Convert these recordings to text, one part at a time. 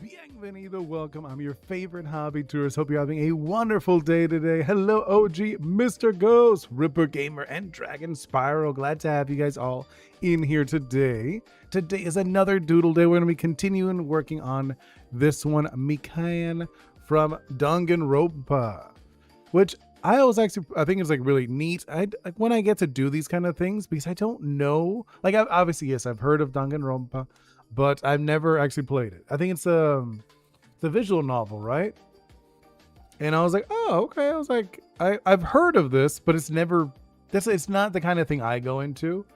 Bienvenido, welcome. I'm your favorite hobby tourist. Hope you're having a wonderful day today. Hello, OG, Mr. Ghost, Ripper Gamer, and Dragon Spiral. Glad to have you guys all in here today. Today is another doodle day. We're going to be continuing working on this one, Mikan from Danganronpa, which I think it's like really neat. Like when I get to do these kind of things because I don't know. Like obviously, yes, I've heard of Danganronpa, but I've never actually played it. I think it's a visual novel, right? And I was like, oh, okay. I was like, I've heard of this, but it's not the kind of thing I go into.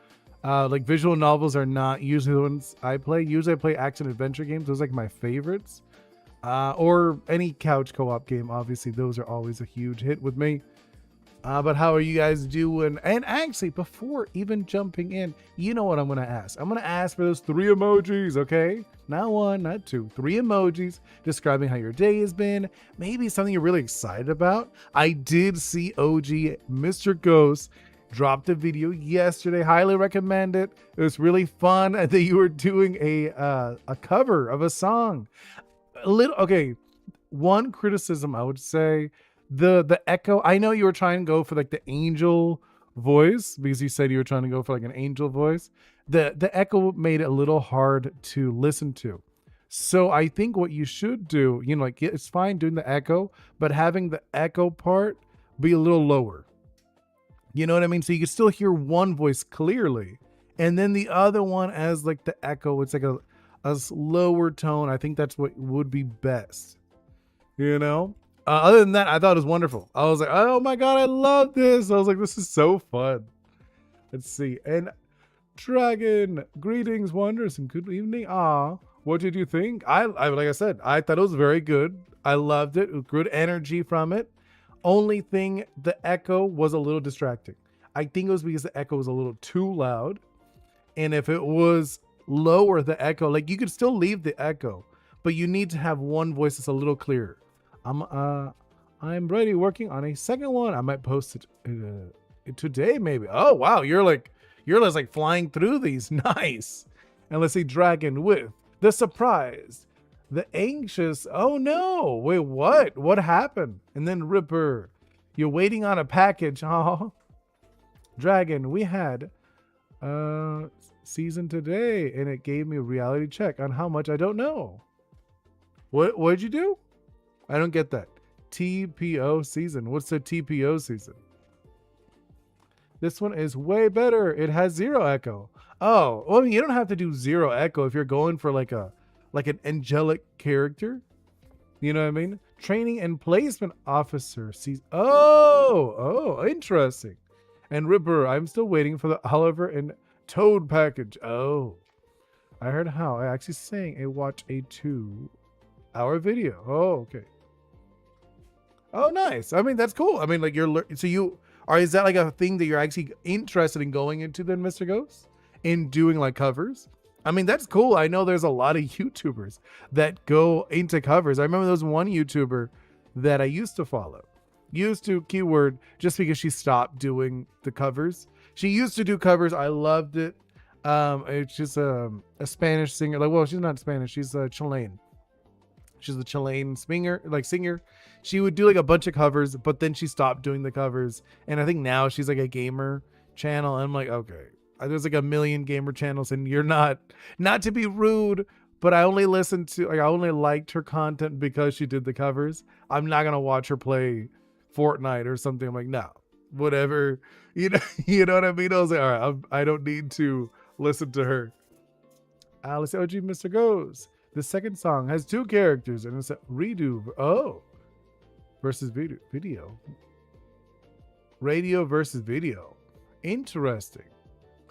Like visual novels are not usually the ones I play. Usually I play action adventure games. Those are like my favorites. Or any couch co-op game. Obviously, those are always a huge hit with me. But how are you guys doing? And actually, before even jumping in, you know what I'm going to ask? I'm going to ask for those 3 emojis, okay? Not 1, not 2, 3 emojis describing how your day has been. Maybe something you're really excited about. I did see OG Mr. Ghost dropped a video yesterday. Highly recommend it. It was really fun. I think you were doing a cover of a song. Okay, one criticism I would say, the echo. I know you were trying to go for like the angel voice because you said you were trying to go for like an angel voice. The echo made it a little hard to listen to. So I think what you should do, like it's fine doing the echo, but having the echo part be a little lower. You know what I mean? So you can still hear one voice clearly, and then the other one as like the echo. It's like a lower tone. I think that's what would be best. Other than that, I thought it was wonderful. I was like, oh my God, I love this. I was like, this is so fun. Let's see. And Dragon, greetings, wonders, and good evening. What did you think? I like I said, I thought it was very good. I loved it. Good energy from it. Only thing, the echo was a little distracting. I think it was because the echo was a little too loud. And if it was lower the echo, like you could still leave the echo, but you need to have one voice that's a little clearer. I'm ready working on a second one. I might post it today maybe. Oh wow, you're just like flying through these. Nice. And let's see, Dragon with the surprise, the anxious. Oh no, wait, what happened? And then Ripper, you're waiting on a package. Oh, Dragon, we had season today and it gave me a reality check on how much I don't know. What'd you do? I don't get that. TPO season. What's the TPO season? This one is way better. It has 0 echo. Oh, well, you don't have to do 0 echo if you're going for like an angelic character. You know what I mean? Training and placement officer season. Oh, interesting. And Ripper, I'm still waiting for the Oliver and Toad package. Oh, I heard how I actually sang a watch a 2-hour video. Oh, okay. Oh, nice. I mean, that's cool. I mean, like is that like a thing that you're actually interested in going into then, Mr. Ghost? In doing like covers? I mean, that's cool. I know there's a lot of YouTubers that go into covers. I remember there was one YouTuber that I used to follow. Used to keyword just because she stopped doing the covers. She used to do covers. I loved it. It's just a Spanish singer. Like, well, she's not Spanish. She's Chilean. She's the Chilean singer. She would do like a bunch of covers, but then she stopped doing the covers. And I think now she's like a gamer channel. And I'm like, okay, there's like a million gamer channels, and you're not to be rude, but I only liked her content because she did the covers. I'm not gonna watch her play Fortnite or something. I'm like, no, whatever. You know what I mean? I was like, all right, I don't need to listen to her. Let's see, OG Mr. Goes. The second song has 2 characters, and it's a redo. Oh, versus video. Radio versus video. Interesting.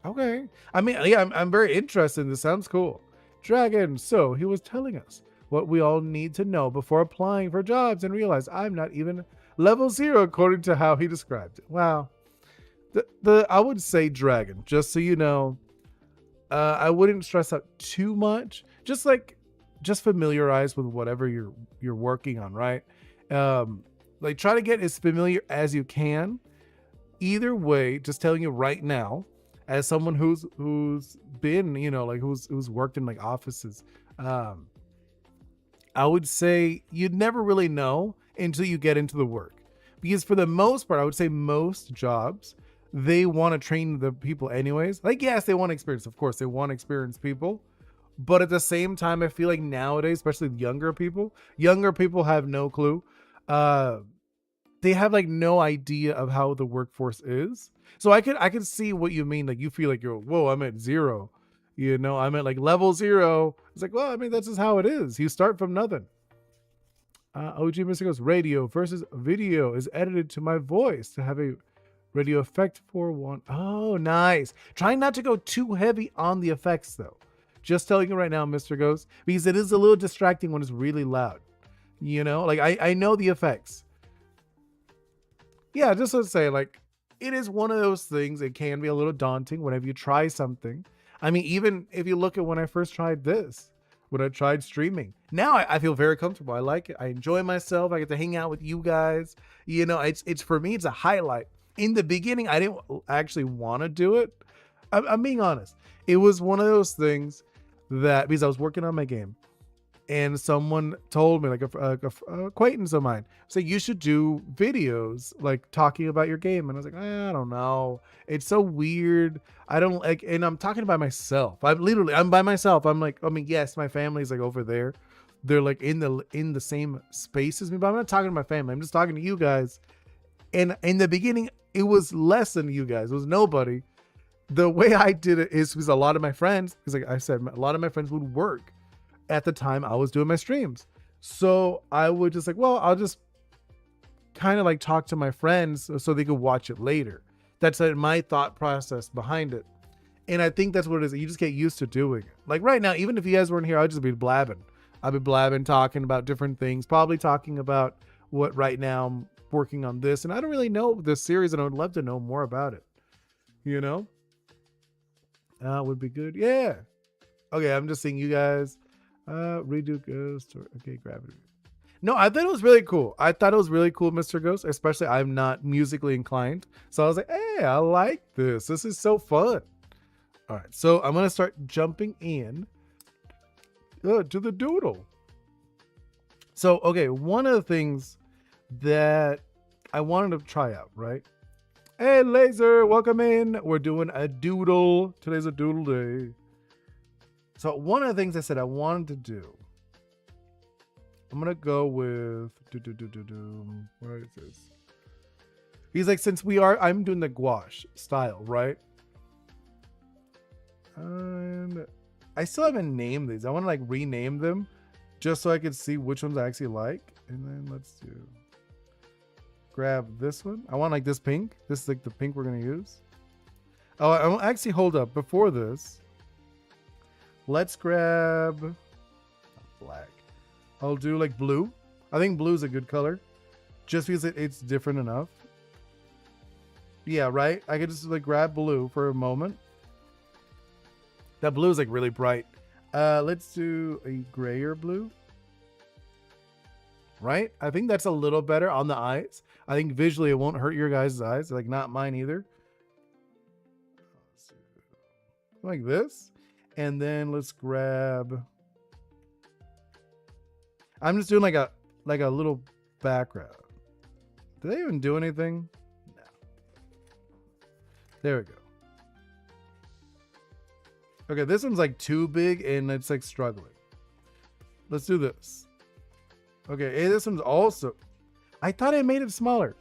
Okay. I mean, yeah, I'm very interested. This sounds cool. Dragon. So he was telling us what we all need to know before applying for jobs, and realize I'm not even level 0 according to how he described it. Wow. I would say, Dragon, just so you know, I wouldn't stress out too much. Just familiarize with whatever you're working on, right? Like try to get as familiar as you can. Either way, just telling you right now, as someone who's been, who's worked in like offices, I would say you'd never really know until you get into the work. Because for the most part, I would say most jobs, they want to train the people anyways. Like, yes, they want experience. Of course, they want experienced people. But at the same time, I feel like nowadays, especially younger people have no clue. Uh, they have like no idea of how the workforce is. So I could see what you mean. Like you feel like you're, whoa, I'm at zero. I'm at like level zero. It's like, well, I mean, that's just how it is. You start from nothing. OG Mr. goes, radio versus video is edited to my voice to have a radio effect for one. Oh, nice. Trying not to go too heavy on the effects though. Just telling you right now, Mr. Ghost, because it is a little distracting when it's really loud. Like I know the effects. Yeah, just to say, like, it is one of those things. It can be a little daunting whenever you try something. I mean, even if you look at when I first tried this, when I tried streaming, now I feel very comfortable. I like it. I enjoy myself. I get to hang out with you guys. It's for me, it's a highlight. In the beginning, I didn't actually want to do it. I'm being honest. It was one of those things that, because I was working on my game, and someone told me, like a acquaintance of mine, say you should do videos like talking about your game. And I was like, I don't know. It's so weird. I don't like, and I'm talking by myself. I'm by myself. I'm like, I mean, yes, my family's like over there. They're like in the same space as me, but I'm not talking to my family. I'm just talking to you guys. And in the beginning, it was less than you guys. It was nobody. The way I did it is because a lot of my friends, because like I said, a lot of my friends would work at the time I was doing my streams. So I would just like, well, I'll just kind of like talk to my friends so they could watch it later. That's like my thought process behind it. And I think that's what it is. You just get used to doing it. Like right now, even if you guys weren't here, I'd just be blabbing. I'd be blabbing, talking about different things, probably talking about what right now I'm working on this. And I don't really know this series, and I would love to know more about it. Would be good. Yeah. Okay, I'm just seeing you guys. Redo Ghost. Okay, Gravity. No, I thought it was really cool. Mr. Ghost. Especially, I'm not musically inclined. So I was like, hey, I like this. This is so fun. All right, so I'm going to start jumping in to the doodle. So, okay, one of the things that I wanted to try out, right? Hey, Laser, welcome in. We're doing a doodle. Today's a doodle day. So one of the things I said I wanted to do, I'm going to go with, what is this? He's like, I'm doing the gouache style, right? And I still haven't named these. I want to like rename them just so I can see which ones I actually like. And then let's grab this one. I want like this pink. This is like the pink we're going to use. Oh, I'll actually hold up before this. Let's grab black. I'll do like blue. I think blue is a good color just because it's different enough. Yeah, right? I could just like grab blue for a moment. That blue is like really bright. Let's do a grayer blue. Right? I think that's a little better on the eyes. I think visually it won't hurt your guys' eyes. Like not mine either. Like this. And then let's grab, I'm just doing like a little background. Did they even do anything? No. There we go. Okay, this one's like too big and it's like struggling. Let's do this. Okay, hey, this one's also, I thought I made it smaller.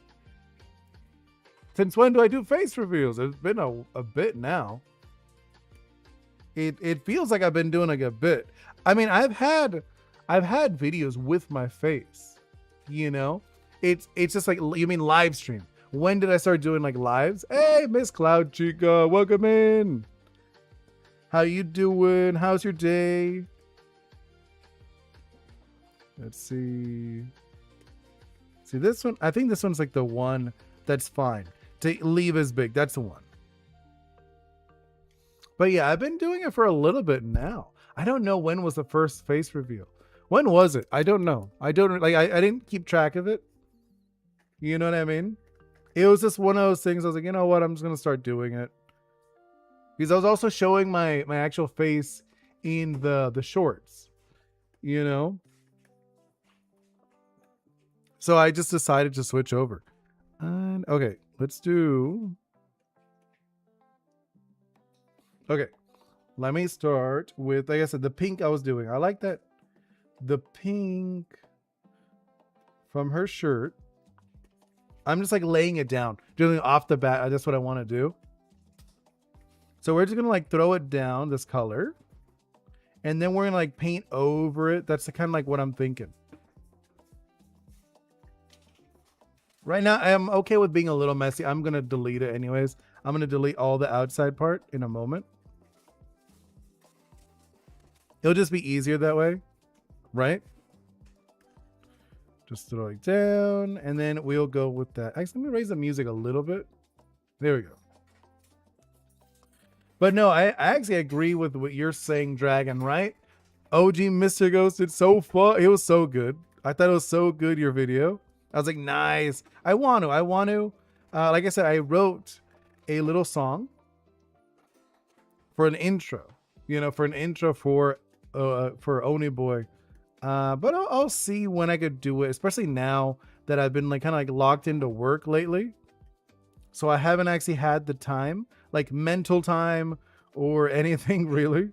Since when do I do face reveals? It's been a bit now. It feels like I've been doing like a bit. I mean, I've had videos with my face, it's just like, you mean live stream. When did I start doing like lives? Hey, Miss Cloud Chica, welcome in. How you doing? How's your day? Let's see this one. I think this one's like the one that's fine to leave as big. That's the one. But yeah, I've been doing it for a little bit now. I don't know when was the first face reveal. When was it? I don't know. I didn't keep track of it. You know what I mean? It was just one of those things. I was like, you know what? I'm just going to start doing it. Because I was also showing my actual face in the shorts. So I just decided to switch over. And okay, let's do. Okay, let me start with, like I said, the pink I was doing. I like that. The pink from her shirt. I'm just like laying it down, doing it off the bat. That's what I want to do. So we're just gonna like throw it down, this color, and then we're gonna like paint over it. That's kind of like what I'm thinking. Right now, I'm okay with being a little messy. I'm gonna delete it anyways. I'm gonna delete all the outside part in a moment. It'll just be easier that way, right? Just throw it down, and then we'll go with that. Actually, let me raise the music a little bit. There we go. But no, I actually agree with what you're saying, Dragon, right? OG Mr. Ghost, it's so fun. It was so good. I thought it was so good, your video. I was like, nice. I want to. Like I said, I wrote a little song for an intro, for Oni Boi. But I'll see when I could do it, especially now that I've been like kind of like locked into work lately. So I haven't actually had the time, like mental time or anything really.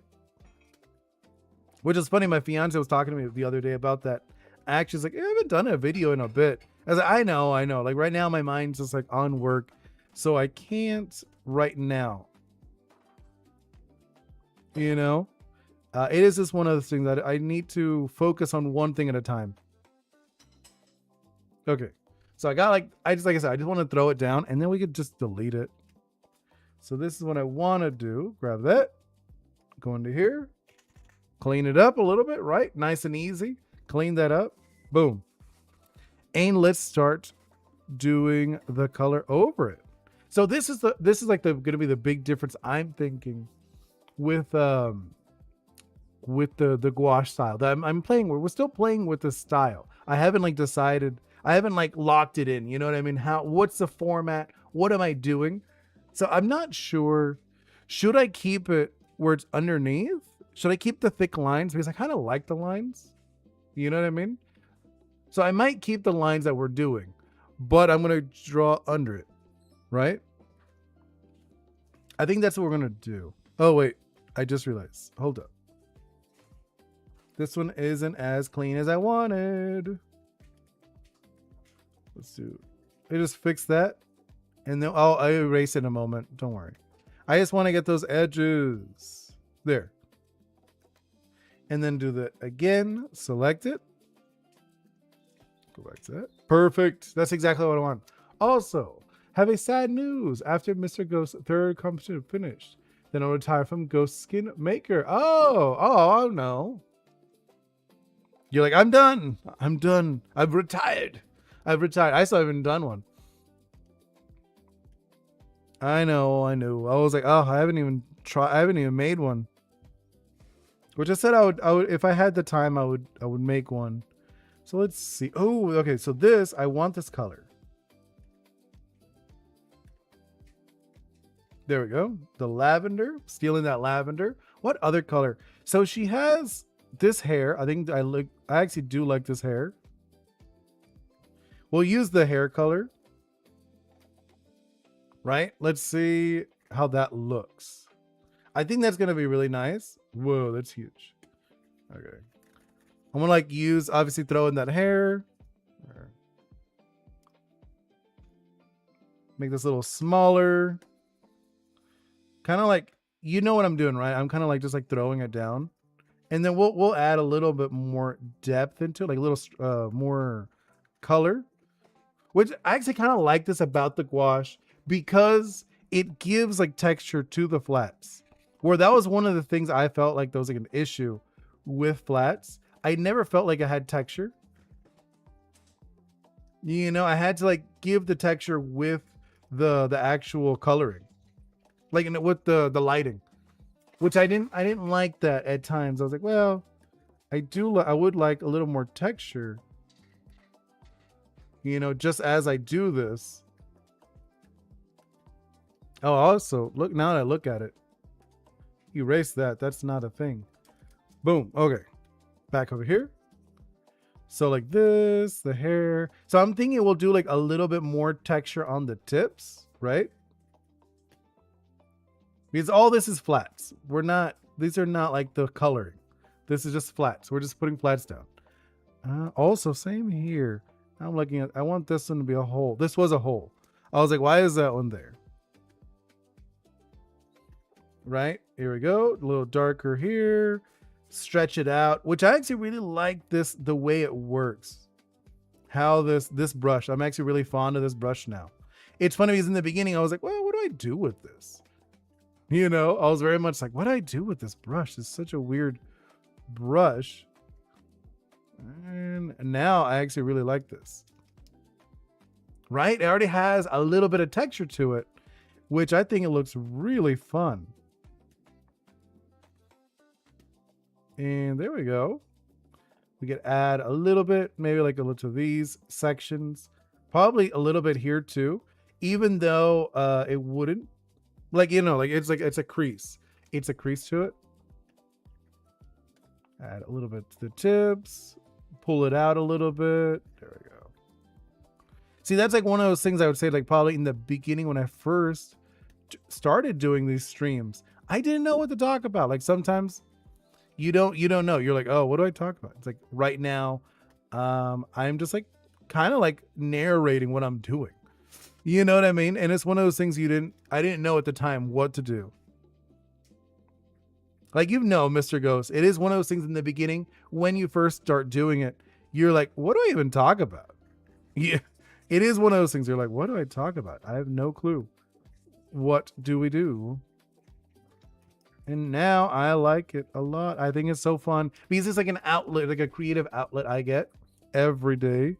Which is funny, my fiance was talking to me the other day about that. Actually, she's like, I haven't done a video in a bit. I was like, I know. Like right now my mind's just like on work. So I can't right now. You know? It is just one of those things that I need to focus on one thing at a time. Okay. So I got like I just want to throw it down and then we could just delete it. So this is what I want to do. Grab that. Go into here. Clean it up a little bit, right? Nice and easy. Clean that up. Boom. And let's start doing the color over it. So this is like gonna be the big difference I'm thinking with the gouache style that I'm playing with. We're still playing with the style. I haven't like decided. I haven't like locked it in. You know what I mean? What's the format? What am I doing? So I'm not sure. Should I keep it where it's underneath? Should I keep the thick lines? Because I kind of like the lines. You know what I mean? So I might keep the lines that we're doing, but I'm going to draw under it, right? I think that's what we're going to do. Oh, wait. I just realized. Hold up. This one isn't as clean as I wanted. Let's do. I just fix that. And then I'll erase it in a moment. Don't worry. I just want to get those edges. There. And then do that again. Select it. Go back to that. Perfect. That's exactly what I want. Also, have a sad news. After Mr. Ghost's third competition finished, then I'll retire from Ghost Skin Maker. Oh no. You're like, I'm done. I've retired. I still haven't done one. I know. I was like, oh, I haven't even made one. Which I said I would if I had the time I would make one. So let's see. Oh, okay. So I want this color. There we go. The lavender, stealing that lavender. What other color? So she has this hair. I actually do like this hair. We'll use the hair color. Right? Let's see how that looks. I think that's going to be really nice. Whoa, that's huge. Okay. I'm going to obviously throw in that hair. Make this a little smaller. Kind of like, you know what I'm doing, right? I'm kind of like just like throwing it down. And then we'll add a little bit more depth into it, like a little more color. Which I actually kind of like this about the gouache because it gives like texture to the flats. Where that was one of the things I felt like there was like an issue with flats. I never felt like I had texture. You know, I had to like give the texture with the actual coloring. Like with the lighting. Which I didn't like that at times. I was like, well, I would like a little more texture. You know, just as I do this. Oh, also, look, now that I look at it. Erase that. That's not a thing. Boom. Okay. Back over here. So like this, the hair. So I'm thinking we'll do like a little bit more texture on the tips, right? Because all this is flats. These are not like the coloring. This is just flats. We're just putting flats down. Also, same here. I'm looking at, I want this one to be a hole. This was a hole. I was like, why is that one there? Right, here we go. A little darker here. Stretch it out, which I actually really like this, the way it works. How this brush, I'm actually really fond of this brush now. It's funny because in the beginning I was like, well, what do I do with this? You know, I was very much like, what do I do with this brush? It's such a weird brush. And now I actually really like this. Right? It already has a little bit of texture to it, which I think it looks really fun. And there we go. We could add a little bit, maybe like a little to these sections. Probably a little bit here too, even though it wouldn't. Like, you know, like it's a crease. It's a crease to it. Add a little bit to the tips. Pull it out a little bit. There we go. See, that's like one of those things I would say, like probably in the beginning when I first started doing these streams, I didn't know what to talk about. Like sometimes you don't know. You're like, oh, what do I talk about? It's like right now, I'm just like kind of like narrating what I'm doing. You know what I mean? And it's one of those things I didn't know at the time what to do. Like, you know, Mr. Ghost, it is one of those things in the beginning when you first start doing it, you're like, what do I even talk about? Yeah, it is one of those things. You're like, what do I talk about? I have no clue. What do we do? And now I like it a lot. I think it's so fun because it's like an outlet, like a creative outlet I get every day.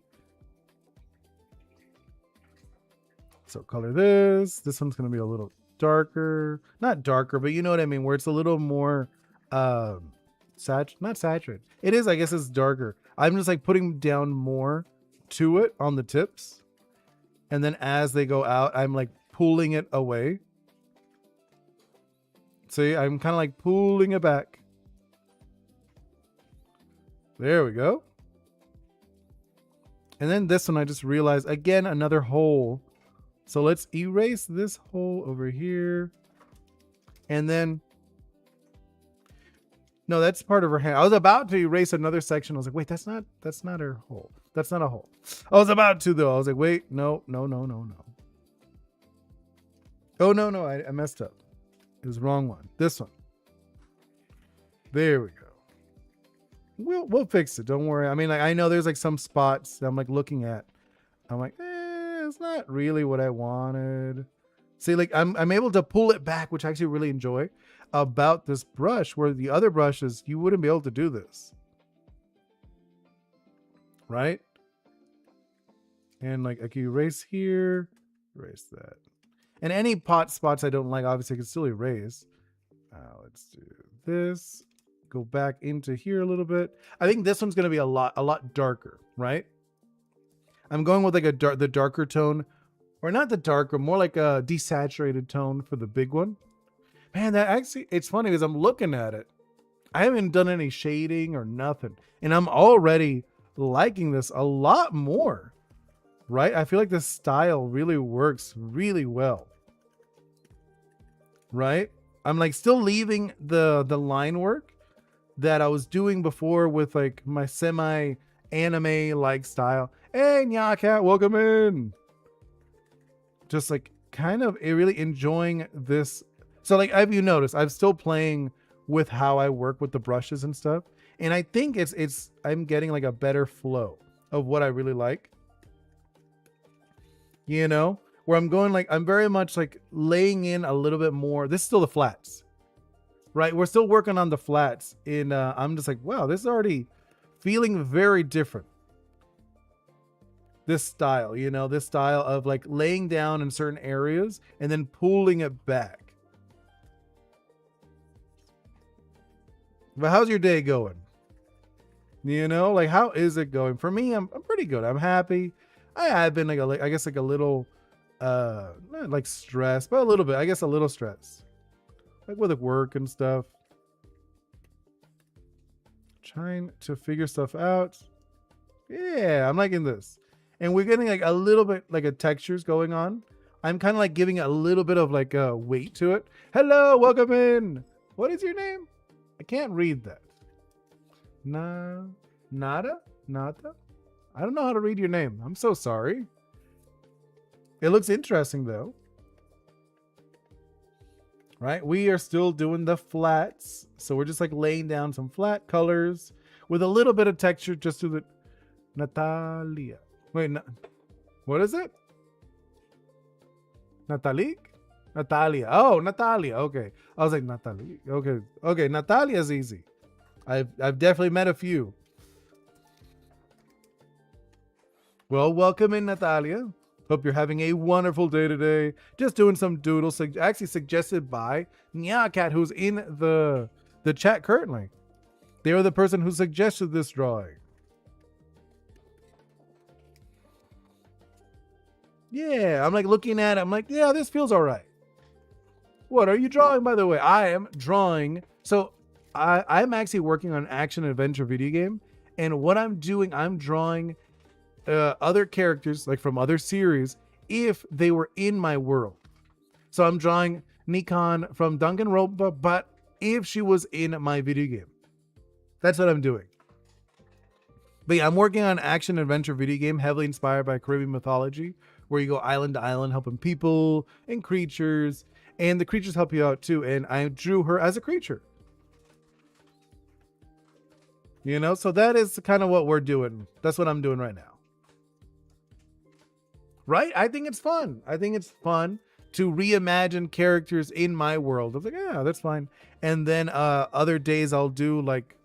So color this. This one's going to be a little darker. Not darker, but you know what I mean, where it's a little more not saturated. It is, I guess it's darker. I'm just like putting down more to it on the tips. And then as they go out, I'm like pulling it away. See, I'm kind of like pulling it back. There we go. And then this one, I just realized, again, another hole. So let's erase this hole over here. And then, no, that's part of her hand. I was about to erase another section. I was like, wait, that's not her hole. That's not a hole. I was about to though. I was like, wait, no. Oh, no, I messed up. It was the wrong one. This one. There we go. We'll fix it. Don't worry. I mean, like, I know there's like some spots that I'm like looking at. I'm like, it's not really what I wanted. See, like I'm able to pull it back, which I actually really enjoy about this brush, where the other brushes, you wouldn't be able to do this. Right? And like I can erase here, erase that. And any pot spots I don't like, obviously I can still erase. Let's do this. Go back into here a little bit. I think this one's going to be a lot darker, right? I'm going with like the darker tone, or not the darker, more like a desaturated tone for the big one. Man, that actually, it's funny because I'm looking at it. I haven't done any shading or nothing, and I'm already liking this a lot more, right? I feel like this style really works really well, right? I'm like still leaving the line work that I was doing before with like my semi anime like style. Hey, Nyakat, welcome in. Just like kind of really enjoying this. So like, have you noticed I'm still playing with how I work with the brushes and stuff, and I think I'm getting like a better flow of what I really like, you know, where I'm going like I'm very much like laying in a little bit more. This is still the flats, right? We're still working on the flats in I'm just like, wow, this is already feeling very different. This style, you know, this style of like laying down in certain areas and then pulling it back. But how's your day going? You know, like how is it going? For me, I'm pretty good. I'm happy. I've been like I guess like a little not like stressed, but a little bit. I guess a little stressed. Like with work and stuff. Trying to figure stuff out. Yeah, I'm liking this. And we're getting like a little bit like a textures going on. I'm kind of like giving a little bit of like a weight to it. Hello, welcome in. What is your name? I can't read that. Nada? I don't know how to read your name. I'm so sorry. It looks interesting though. Right? We are still doing the flats. So we're just like laying down some flat colors with a little bit of texture just to the Natalia. Wait, what is it? Natalik? Natalia. Oh, Natalia. Okay. I was like, Natalie. Okay. Okay. Natalia is easy. I've definitely met a few. Well, welcome in, Natalia. Hope you're having a wonderful day today. Just doing some doodles, actually suggested by Nyakat, who's in the chat currently. They were the person who suggested this drawing. Yeah, I'm like looking at it. I'm like, yeah, this feels all right. What are you drawing, by the way? I am drawing. So I'm actually working on an action adventure video game. And what I'm doing, I'm drawing other characters like from other series if they were in my world. So I'm drawing Mikan from Danganronpa, but if she was in my video game. That's what I'm doing. But yeah, I'm working on an action adventure video game heavily inspired by Caribbean mythology, where you go island to island helping people and creatures, and the creatures help you out too. And I drew her as a creature. You know, so that is kind of what we're doing. That's what I'm doing right now. Right? I think it's fun. I think it's fun to reimagine characters in my world. I was like, yeah, that's fine. And then other days I'll do like,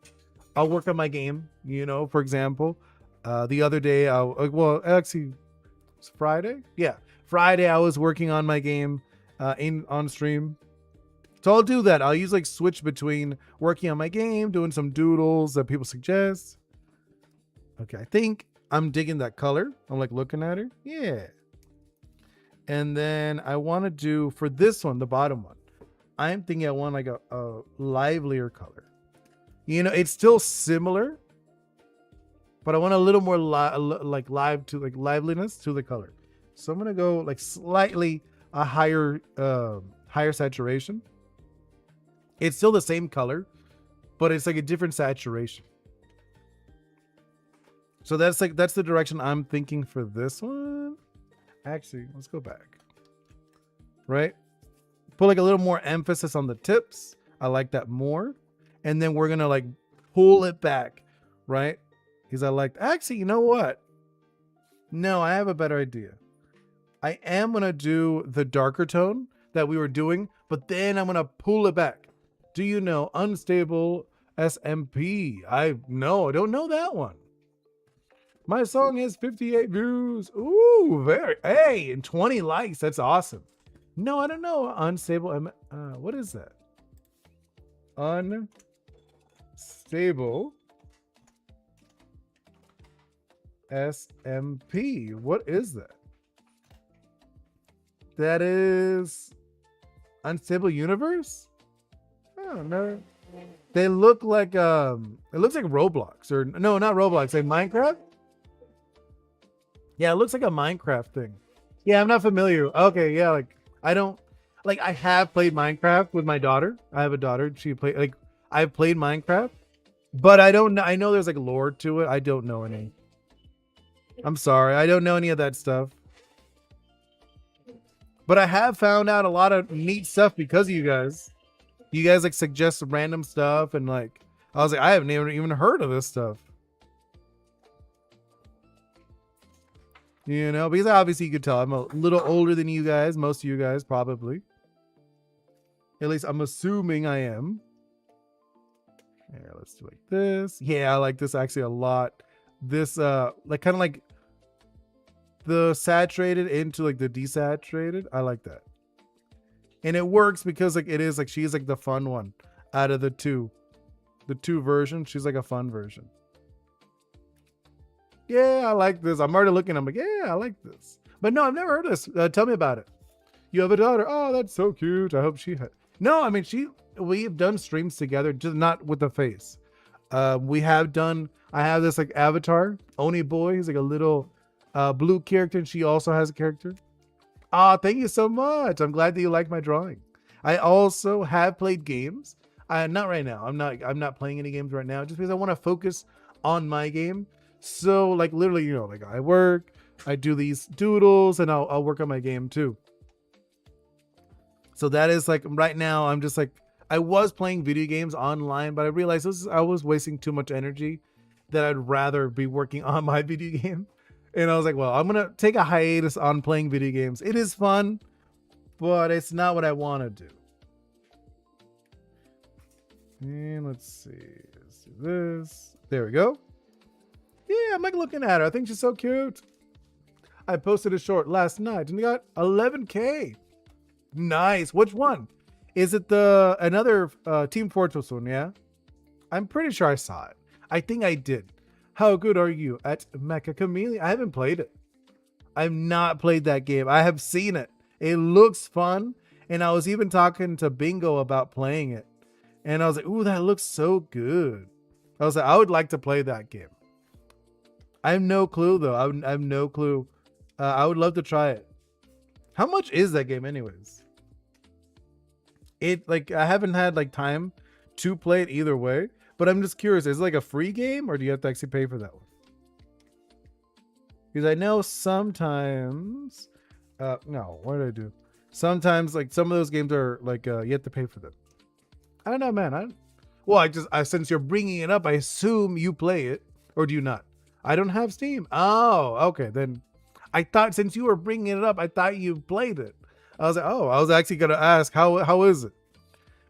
I'll work on my game, you know, for example. The other day, actually, it's Friday? Yeah. Friday, I was working on my game on stream. So I'll do that. I'll use like switch between working on my game, doing some doodles that people suggest. Okay, I think I'm digging that color. I'm like looking at her. Yeah. And then I want to do for this one, the bottom one, I'm thinking I want like a livelier color. You know, it's still similar, but I want a little more liveliness to the color. So I'm going to go like slightly a higher saturation. It's still the same color, but it's like a different saturation. So that's the direction I'm thinking for this one. Actually, let's go back. Right? Put like a little more emphasis on the tips. I like that more. And then we're going to like pull it back, right? Because actually, you know what? No, I have a better idea. I am going to do the darker tone that we were doing, but then I'm going to pull it back. Do you know Unstable SMP? I don't know that one. My song has 58 views. Ooh, hey, and 20 likes. That's awesome. No, I don't know. Unstable. What is that? Unstable SMP. What is that? That is Unstable Universe? Oh no. They look like it looks like Roblox, or no, not Roblox, like Minecraft. Yeah, it looks like a Minecraft thing. Yeah, I'm not familiar. Okay, yeah, like I have played Minecraft with my daughter. I have a daughter. I've played Minecraft, but I know there's like lore to it. I don't know any. I'm sorry. I don't know any of that stuff. But I have found out a lot of neat stuff because of you guys. You guys like suggest random stuff, and like I was like, I haven't even heard of this stuff. You know, because obviously you could tell I'm a little older than you guys, most of you guys probably. At least I'm assuming I am. Yeah, let's do like this. Yeah, I like this actually a lot. This like kind of like the saturated into like the desaturated. I like that. And it works because like it is like she's like the fun one out of the two versions. She's like a fun version. Yeah, I like this. I'm already looking. I'm like, yeah, I like this. But no, I've never heard of this. Tell me about it. You have a daughter. Oh, that's so cute. I hope she had. No, I mean, we've done streams together, just not with the face. We have done. I have this like avatar, Oni Boi. He's like a little blue character, and she also has a character. Ah, thank you so much. I'm glad that you like my drawing. I also have played games. Not right now. I'm not playing any games right now, just because I want to focus on my game. So like literally, like I work, I do these doodles, and I'll work on my game too. So that is like right now. I'm just like I was playing video games online, but I realized I was wasting too much energy. That I'd rather be working on my video game. And I was like, well, I'm gonna take a hiatus on playing video games. It is fun, but it's not what I want to do. And let's see. Let's do this. There we go. Yeah, I'm like looking at her. I think she's so cute. I posted a short last night and got 11K. Nice. Which one? Is it another Team Fortress one? Yeah. I'm pretty sure I saw it. I think I did. How good are you at Mecha Chameleon? I haven't played it. I've not played that game. I have seen it. It looks fun. And I was even talking to Bingo about playing it. And I was like, ooh, that looks so good. I was like, I would like to play that game. I have no clue, though. I have no clue. I would love to try it. How much is that game anyways? I haven't had like time to play it either way. But I'm just curious, is it like a free game or do you have to actually pay for that one? Because I know sometimes, no, what did I do? Sometimes like some of those games are like, you have to pay for them. I don't know, man. Since you're bringing it up, I assume you play it, or do you not? I don't have Steam. Oh, okay. Then I thought since you were bringing it up, I thought you played it. I was like, oh, I was actually going to ask, how is it?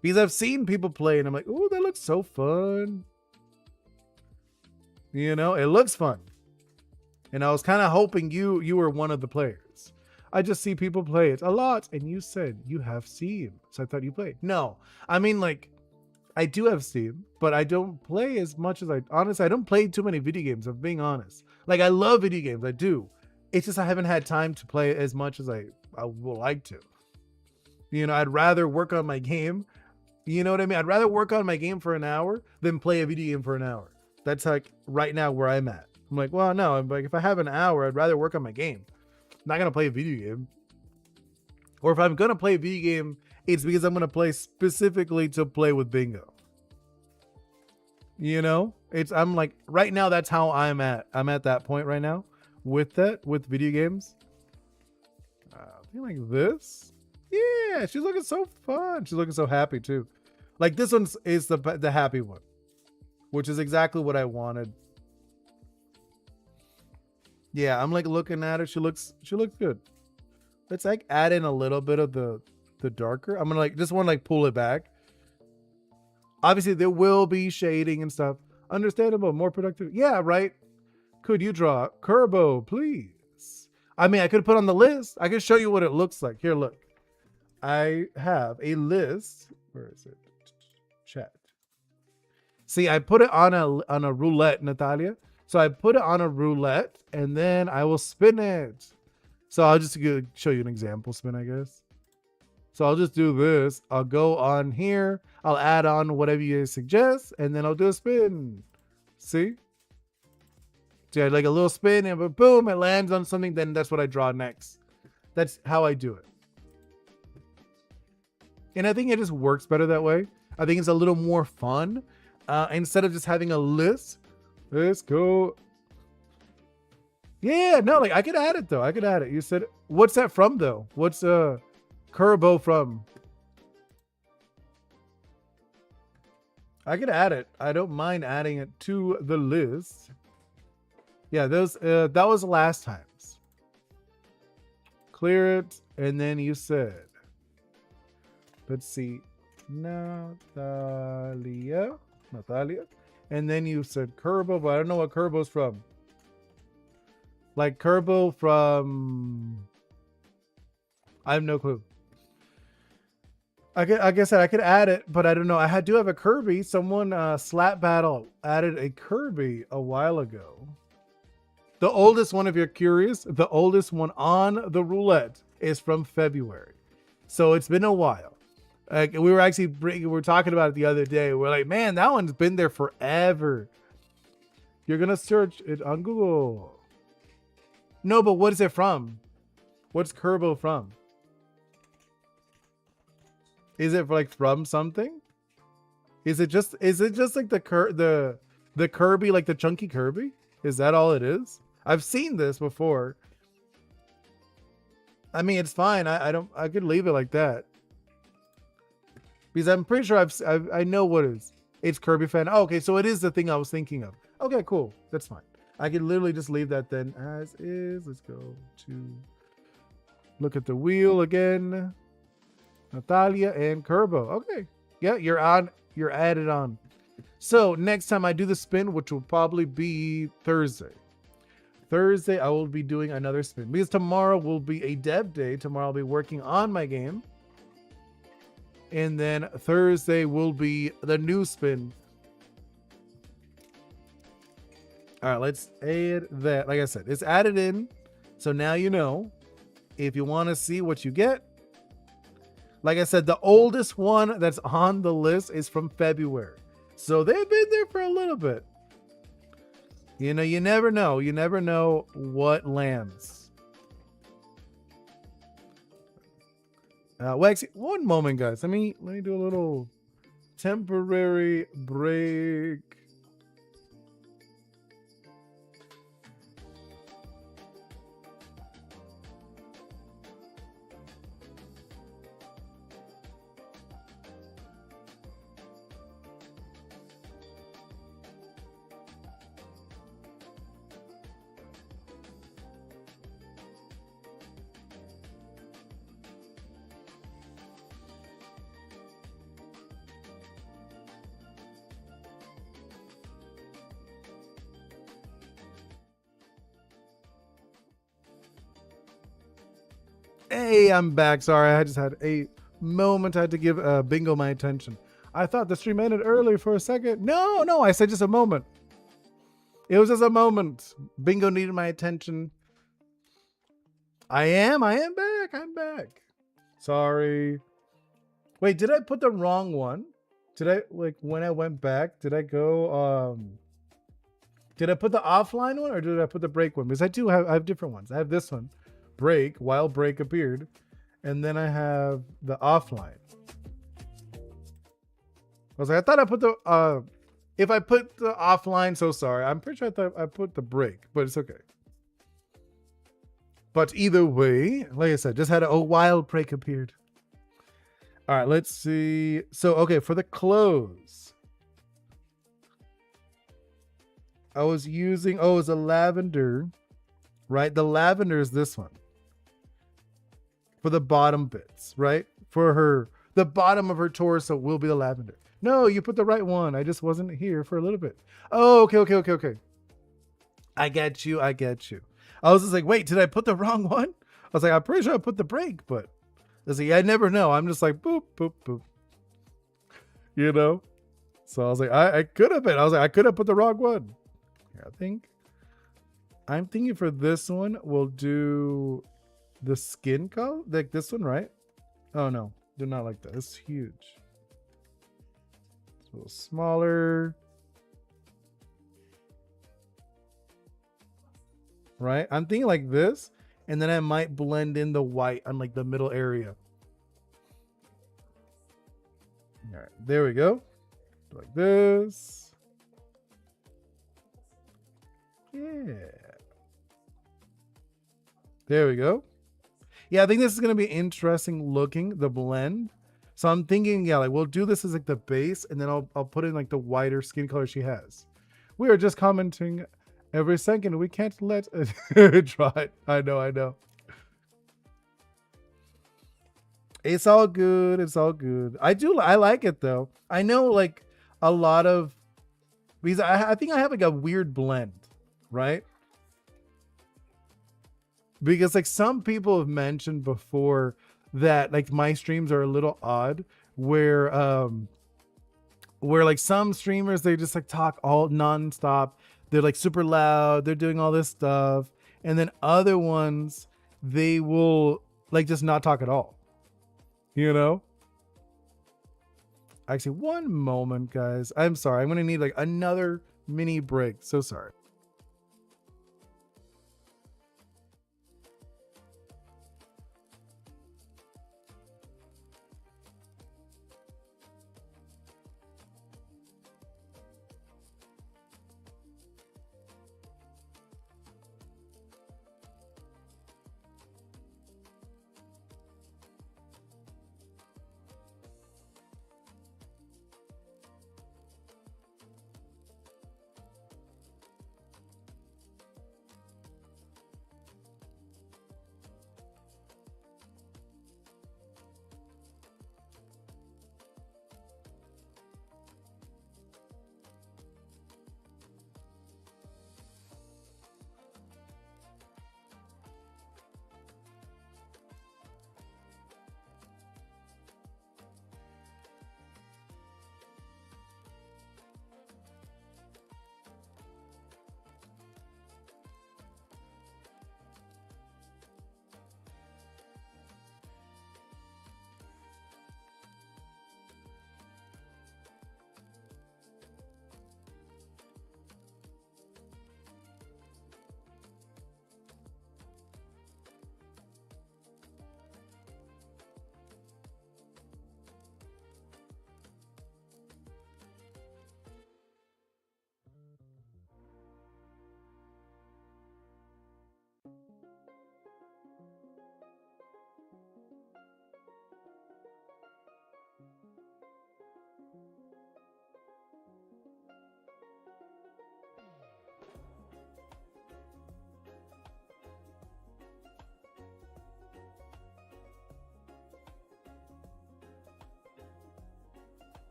Because I've seen people play and I'm like, oh, that looks so fun. It looks fun. And I was kind of hoping you were one of the players. I just see people play it a lot. And you said you have Steam. So I thought you played. No, I mean like, I do have Steam, but I don't play as much as honestly, I don't play too many video games, if I'm being honest. Like I love video games, I do. It's just I haven't had time to play as much as I would like to. I'd rather work on my game. You know what I mean? I'd rather work on my game for an hour than play a video game for an hour. That's like right now where I'm at. I'm like, well, no, I'm like, if I have an hour, I'd rather work on my game. I'm not going to play a video game. Or if I'm going to play a video game, it's because I'm going to play specifically to play with Bingo. I'm like, right now, that's how I'm at. I'm at that point right now with video games. I think like this. Yeah, she's looking so fun. She's looking so happy too. Like this one is the happy one, which is exactly what I wanted. Yeah, I'm like looking at her. She looks good. Let's like add in a little bit of the darker. I'm gonna like just want to like pull it back. Obviously, there will be shading and stuff. Understandable, more productive. Yeah, right. Could you draw Kerbo, please? I mean, I could put on the list. I could show you what it looks like. Here, look. I have a list. Where is it? Chat. See, I put it on a roulette, Natalia. So I put it on a roulette and then I will spin it. So I'll just show you an example spin, I guess. So I'll just do this. I'll go on here. I'll add on whatever you suggest and then I'll do a spin. See? So I like a little spin and boom, it lands on something. Then that's what I draw next. That's how I do it. And I think it just works better that way. I think it's a little more fun. Instead of just having a list. Let's go. Yeah, no, like I could add it though. I could add it. You said, what's that from though? What's Kerbo from? I could add it. I don't mind adding it to the list. Yeah, that was last time's. Clear it. And then you said, let's see, Natalia. And then you said Kerbo, but I don't know what Kerbo's from. Like Kerbo from, I have no clue. Like I said, I could add it, but I don't know. I do have a Kirby. Someone, Slap Battle added a Kirby a while ago. The oldest one, if you're curious, the oldest one on the roulette is from February. So it's been a while. Like we were actually we were talking about it the other day. We're like, man, that one's been there forever. You're gonna search it on Google. No, but what is it from? What's Kerbo from? Is it like from something? Is it just like the Kirby, like the chunky Kirby? Is that all it is? I've seen this before. I mean, it's fine. I could leave it like that. Because I'm pretty sure I know what it is. It's Kirby fan. Oh, okay, so it is the thing I was thinking of. Okay, cool. That's fine. I could literally just leave that then as is. Let's go to look at the wheel again. Natalia and Kerbo. Okay. Yeah, you're on. You're added on. So next time I do the spin, which will probably be Thursday. Thursday, I will be doing another spin. Because tomorrow will be a dev day. Tomorrow I'll be working on my game. And then Thursday will be the new spin. All right, let's add that. Like I said, it's added in. So now you know. If you want to see what you get. Like I said, the oldest one that's on the list is from February. So they've been there for a little bit. You know, you never know. You never know what lands. Well, actually, one moment, guys. Let me do a little temporary break. Hey, I'm back. Sorry, I just had a moment. I had to give Bingo my attention. I thought the stream ended early for a second. No, I said just a moment. It was just a moment. Bingo needed my attention. I am back. I'm back. Sorry. Wait, did I put the wrong one? Did I, like, when I went back, did I go, did I put the offline one or did I put the break one? Because I have different ones. I have this one. Break, while break appeared, and then I have the offline. I was like, I thought I put the if I put the offline, so sorry. I'm pretty sure I thought I put the break, but it's okay. But either way, like I said, just had a while break appeared. All right, let's see. So okay, for the clothes, I was using it's a lavender, right? The lavender is this one. For the bottom bits, right? For her, the bottom of her torso will be the lavender. No, you put the right one. I just wasn't here for a little bit. Oh, okay. I get you. I was just like, wait, did I put the wrong one? I was like, I'm pretty sure I put the break, but I was like, I never know. I'm just like, boop, boop, boop. You know? So I was like, I could have been. I was like, I could have put the wrong one. Yeah, I'm thinking for this one, we'll do the skin color, like this one, right? Oh no, do not like that. It's huge. It's a little smaller, right? I'm thinking like this, and then I might blend in the white on like the middle area. All right, there we go. Like this. Yeah. There we go. Yeah, I think this is going to be interesting looking, the blend. So I'm thinking, yeah, like we'll do this as like the base, and then I'll put in like the whiter skin color she has. We are just commenting every second. We can't let it try. I know. It's all good. I like it though. I know like a lot of, because I think I have like a weird blend, right? Because like some people have mentioned before that like my streams are a little odd where like some streamers, they just like talk all nonstop. They're like super loud. They're doing all this stuff. And then other ones, they will like just not talk at all, you know? Actually, one moment, guys. I'm sorry. I'm going to need like another mini break. So sorry.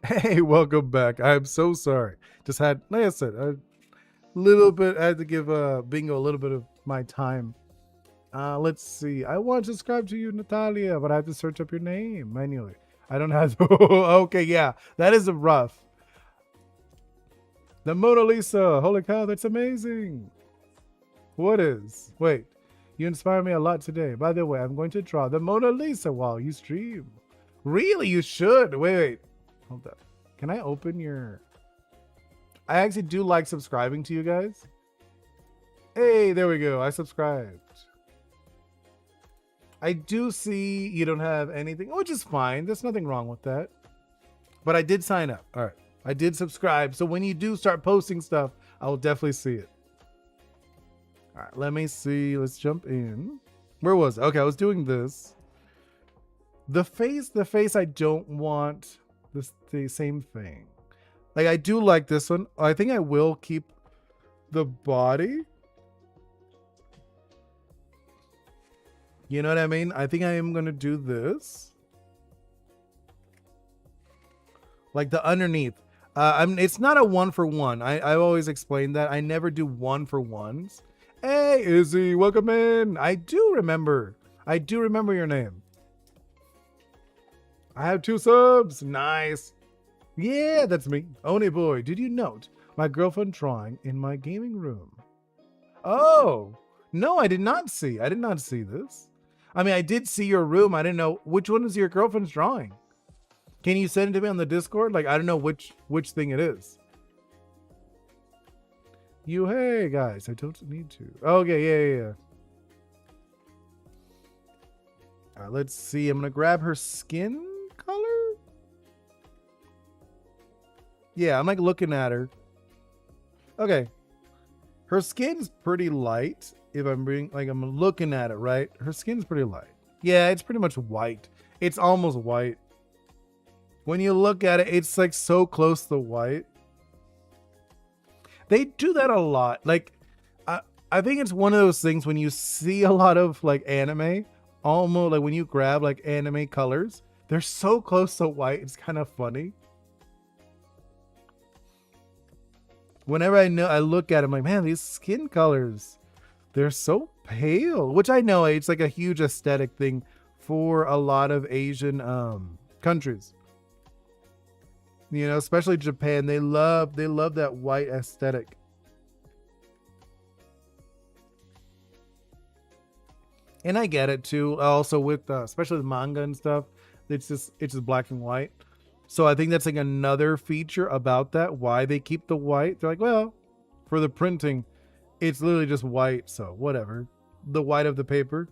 Hey, welcome back. I'm so sorry. Just had, like I said, a little bit. I had to give Bingo a little bit of my time. Let's see. I want to subscribe to you, Natalia, but I have to search up your name manually. I don't have to. Okay, yeah, that is a rough. The Mona Lisa. Holy cow, that's amazing. What is? Wait, you inspire me a lot today. By the way, I'm going to draw the Mona Lisa while you stream. Really? You should. Wait. Hold up. Can I open your... I actually do like subscribing to you guys. Hey, there we go. I subscribed. I do see you don't have anything, which is fine. There's nothing wrong with that. But I did sign up. All right. I did subscribe. So when you do start posting stuff, I will definitely see it. All right. Let me see. Let's jump in. Where was I? Okay. I was doing this. The face I don't want... the same thing. Like, I do like this one. I think I will keep the body. You know what I mean? I think I am going to do this. Like the underneath. It's not a 1-for-1. I always explain that. I never do 1-for-1s. Hey, Izzy, welcome in. I do remember your name. I have 2 subs. Nice. Yeah, that's me. Oni Boi. Did you note my girlfriend drawing in my gaming room? Oh, no, I did not see. I did not see this. I mean, I did see your room. I didn't know which one is your girlfriend's drawing. Can you send it to me on the Discord? Like, I don't know which thing it is. Hey, guys, I don't need to. Okay, yeah. All right, let's see. I'm going to grab her skin color. Yeah, I'm like looking at her. Okay. Her skin's pretty light. If I'm being like, I'm looking at it, right? Her skin's pretty light. Yeah, it's pretty much white. It's almost white. When you look at it, it's like so close to white. They do that a lot. Like, I think it's one of those things when you see a lot of like anime almost like when you grab like anime colors, they're so close to white. It's kind of funny. Whenever I look at them, like, man, these skin colors, they're so pale. Which I know it's like a huge aesthetic thing for a lot of Asian countries. You know, especially Japan, they love that white aesthetic. And I get it too. Also with especially the manga and stuff, it's just black and white. So I think that's like another feature about that. Why they keep the white? They're like, well, for the printing, it's literally just white. So whatever, the white of the paper.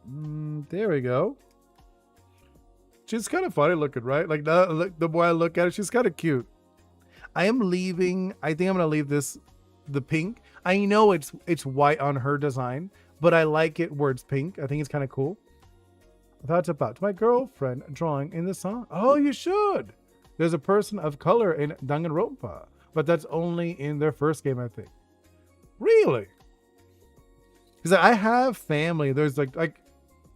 There we go. She's kind of funny looking, right? Like the more I look at her, she's kind of cute. I am leaving. I think I'm gonna leave this the pink. I know it's white on her design, but I like it where it's pink. I think it's kind of cool. That's about my girlfriend drawing in the song. Oh, you should. There's a person of color in Danganronpa, but that's only in their first game, I think. Really? Because I have family. There's like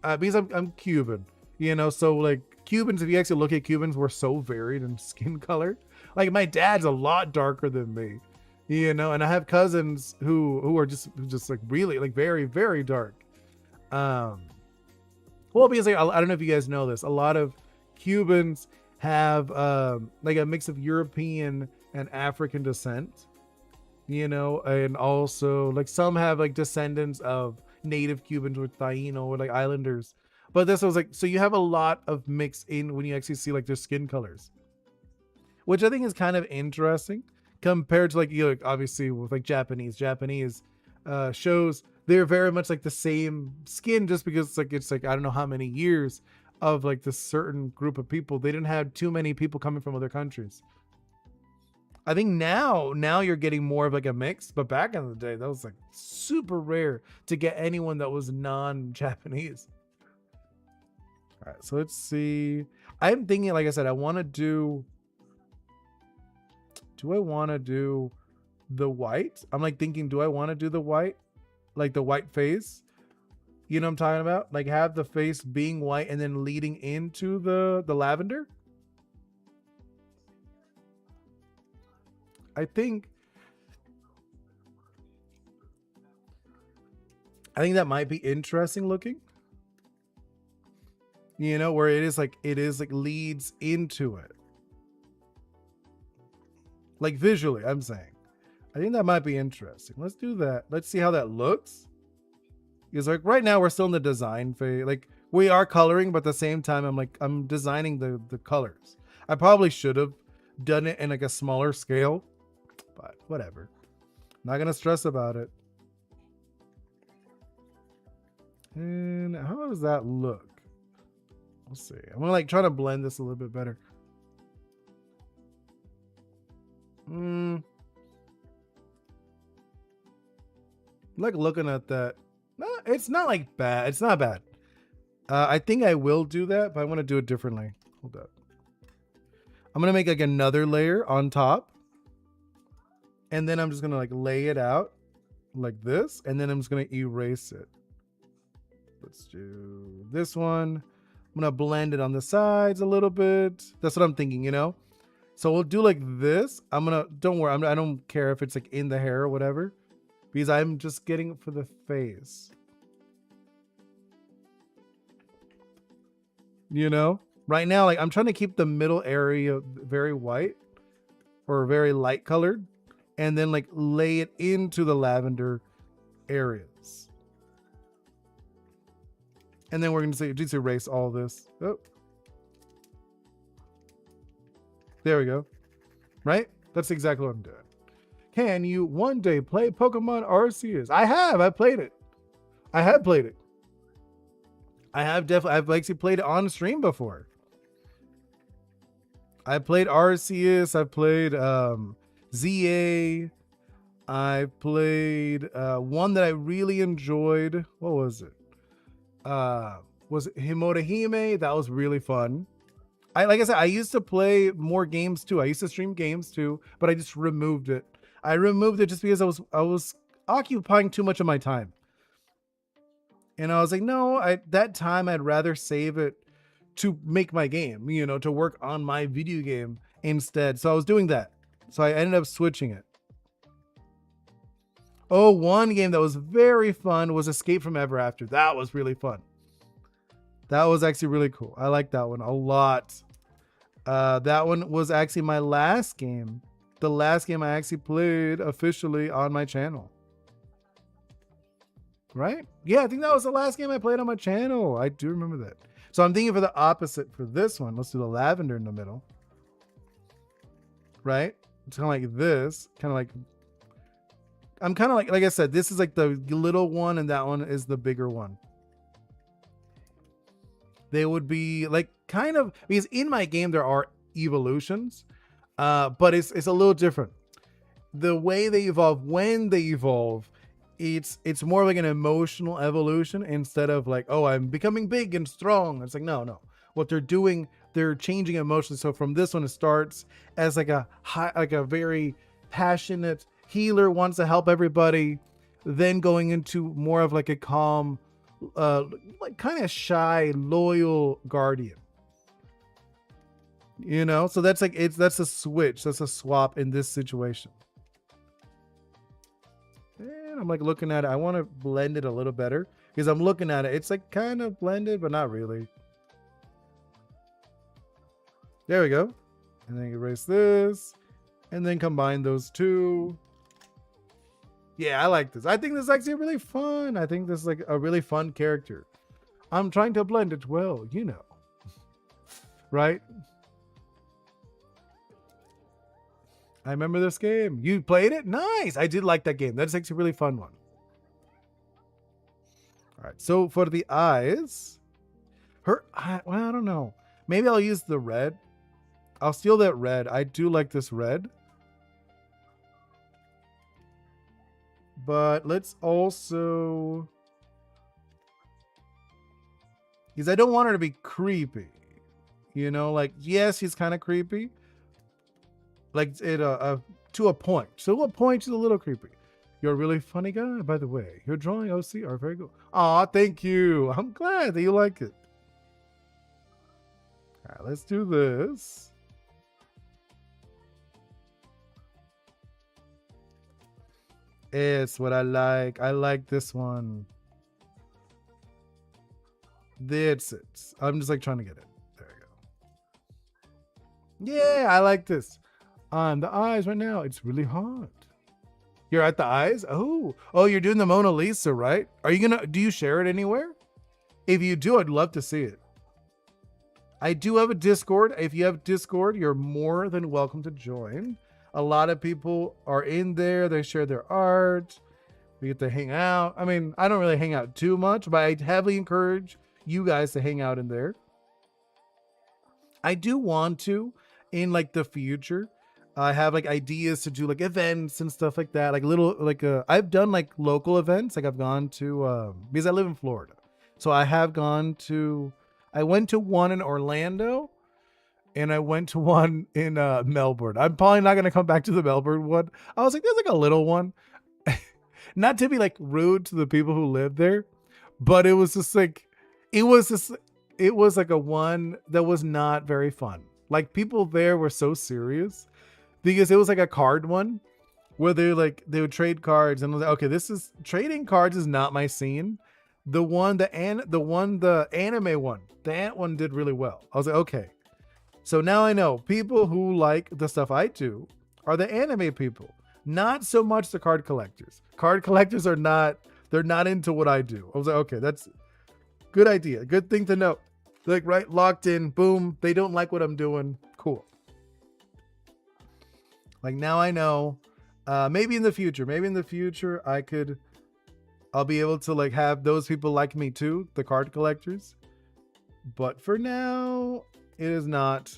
because I'm Cuban, you know, so like Cubans, if you actually look at Cubans, we're so varied in skin color. Like my dad's a lot darker than me, you know, and I have cousins who are just like really like very, very dark. Well, because like, I don't know if you guys know this, a lot of Cubans have like a mix of European and African descent, you know, and also like some have like descendants of native Cubans with Taino or like islanders. But this was like, so you have a lot of mix in when you actually see like their skin colors, which I think is kind of interesting compared to like, you know, like obviously with like Japanese shows, they're very much like the same skin just because it's like I don't know how many years of like this certain group of people. They didn't have too many people coming from other countries. I think now you're getting more of like a mix, but back in the day that was like super rare to get anyone that was non-Japanese. All right, so let's see. I'm thinking, like I said, I want to do I want to do the white? I'm like thinking, do I want to do the white? Like the white face? You know what I'm talking about? Like have the face being white and then leading into the lavender? I think that might be interesting looking. You know, where it is like leads into it. Like visually, I'm saying. I think that might be interesting. Let's do that. Let's see how that looks. Because like right now we're still in the design phase. Like we are coloring, but at the same time I'm designing the colors. I probably should have done it in like a smaller scale, but whatever. Not gonna stress about it. And how does that look? We'll see. I'm gonna like try to blend this a little bit better. Like looking at that. No, it's not like bad. It's not bad. I think I will do that, but I want to do it differently. Hold up. I'm gonna make like another layer on top, and then I'm just gonna like lay it out like this, and then I'm just gonna erase it. Let's do this one. I'm gonna blend it on the sides a little bit. That's what I'm thinking, you know. So we'll do like this. Don't worry, I don't care if it's like in the hair or whatever, because I'm just getting it for the face. You know, right now, like I'm trying to keep the middle area very white or very light colored, and then like lay it into the lavender areas. And then we're going to just erase all this. Oh. There we go. Right? That's exactly what I'm doing. Can you one day play Pokemon Arceus? I have. I played it. I have played it. I've actually played it on stream before. I played Arceus. I played ZA. I played one that I really enjoyed. What was it? Was it Himorahime? That was really fun. Like I said, I used to play more games too. I used to stream games too, but I just removed it. I removed it just because occupying too much of my time. And I was like, no, that time I'd rather save it to make my game, you know, to work on my video game instead. So I was doing that. So I ended up switching it. Oh, one game that was very fun was Escape from Ever After. That was really fun. That was actually really cool. I like that one a lot. That one was actually my last game. The last game I actually played officially on my channel. Right? Yeah, I think that was the last game I played on my channel. I do remember that. So I'm thinking for the opposite for this one. Let's do the lavender in the middle. Right? It's kind of like this. Kind of like... I'm kind of like I said, this is like the little one and that one is the bigger one. They would be like kind of... Because in my game there are evolutions. But it's a little different. The way they evolve, when they evolve... It's more like an emotional evolution instead of like, oh, I'm becoming big and strong. It's like, no. What they're doing, they're changing emotions. So from this one, it starts as like a very passionate healer, wants to help everybody. Then going into more of like a calm, like kind of shy, loyal guardian. You know, so that's like that's a switch. That's a swap in this situation. I'm like looking at it. I want to blend it a little better because I'm looking at it. It's like kind of blended, but not really. There we go. And then erase this and then combine those two. Yeah, I like this. I think this is actually really fun. I think this is like a really fun character. I'm trying to blend it well, you know. Right? I remember this game. You played it? Nice. I did like that game. That's actually a really fun one. All right. So for the eyes, well, I don't know. Maybe I'll use the red. I'll steal that red. I do like this red. But let's also... Because I don't want her to be creepy. You know, like, yes, he's kind of creepy. Like it to a point. So a point is a little creepy. You're a really funny guy, by the way. Your drawing OC are very good. Aw, thank you. I'm glad that you like it. All right, let's do this. It's what I like. I like this one. That's it. I'm just like trying to get it. There you go. Yeah, I like this. On the eyes right now, it's really hot. You're at the eyes? Oh, you're doing the Mona Lisa, right? Are you do you share it anywhere? If you do, I'd love to see it. I do have a Discord. If you have Discord, you're more than welcome to join. A lot of people are in there. They share their art. We get to hang out. I mean, I don't really hang out too much, but I heavily encourage you guys to hang out in there. I do want to, in like the future, I have like ideas to do like events and stuff like that. Like little, like I've done like local events. Like I've gone to, because I live in Florida. So I have gone to, I went to one in Orlando and I went to one in Melbourne. I'm probably not going to come back to the Melbourne one. I was like, there's like a little one. Not to be like rude to the people who live there, but it was just like, it was like a one that was not very fun. Like people there were so serious. Because it was like a card one where they would trade cards and I was like, okay, this is trading cards is not my scene. The anime one, the ant one did really well. I was like, okay. So now I know people who like the stuff I do are the anime people, not so much the card collectors. Card collectors are they're not into what I do. I was like, okay, that's good idea. Good thing to know. Like, right, locked in, boom. They don't like what I'm doing. Cool. Like now I know, maybe in the future, I'll be able to like have those people like me too, the card collectors. But for now, it is not.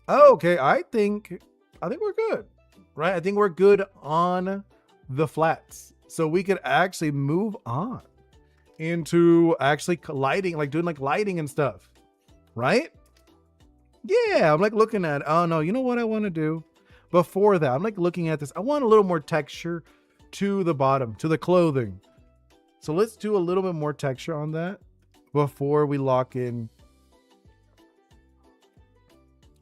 Oh, okay. I think we're good, right? I think we're good on the flats. So we could actually move on into actually lighting, like doing like lighting and stuff, right? Yeah, I'm like looking at, oh no, you know what I want to do? Before that, I'm like looking at this. I want a little more texture to the bottom, to the clothing. So let's do a little bit more texture on that before we lock in.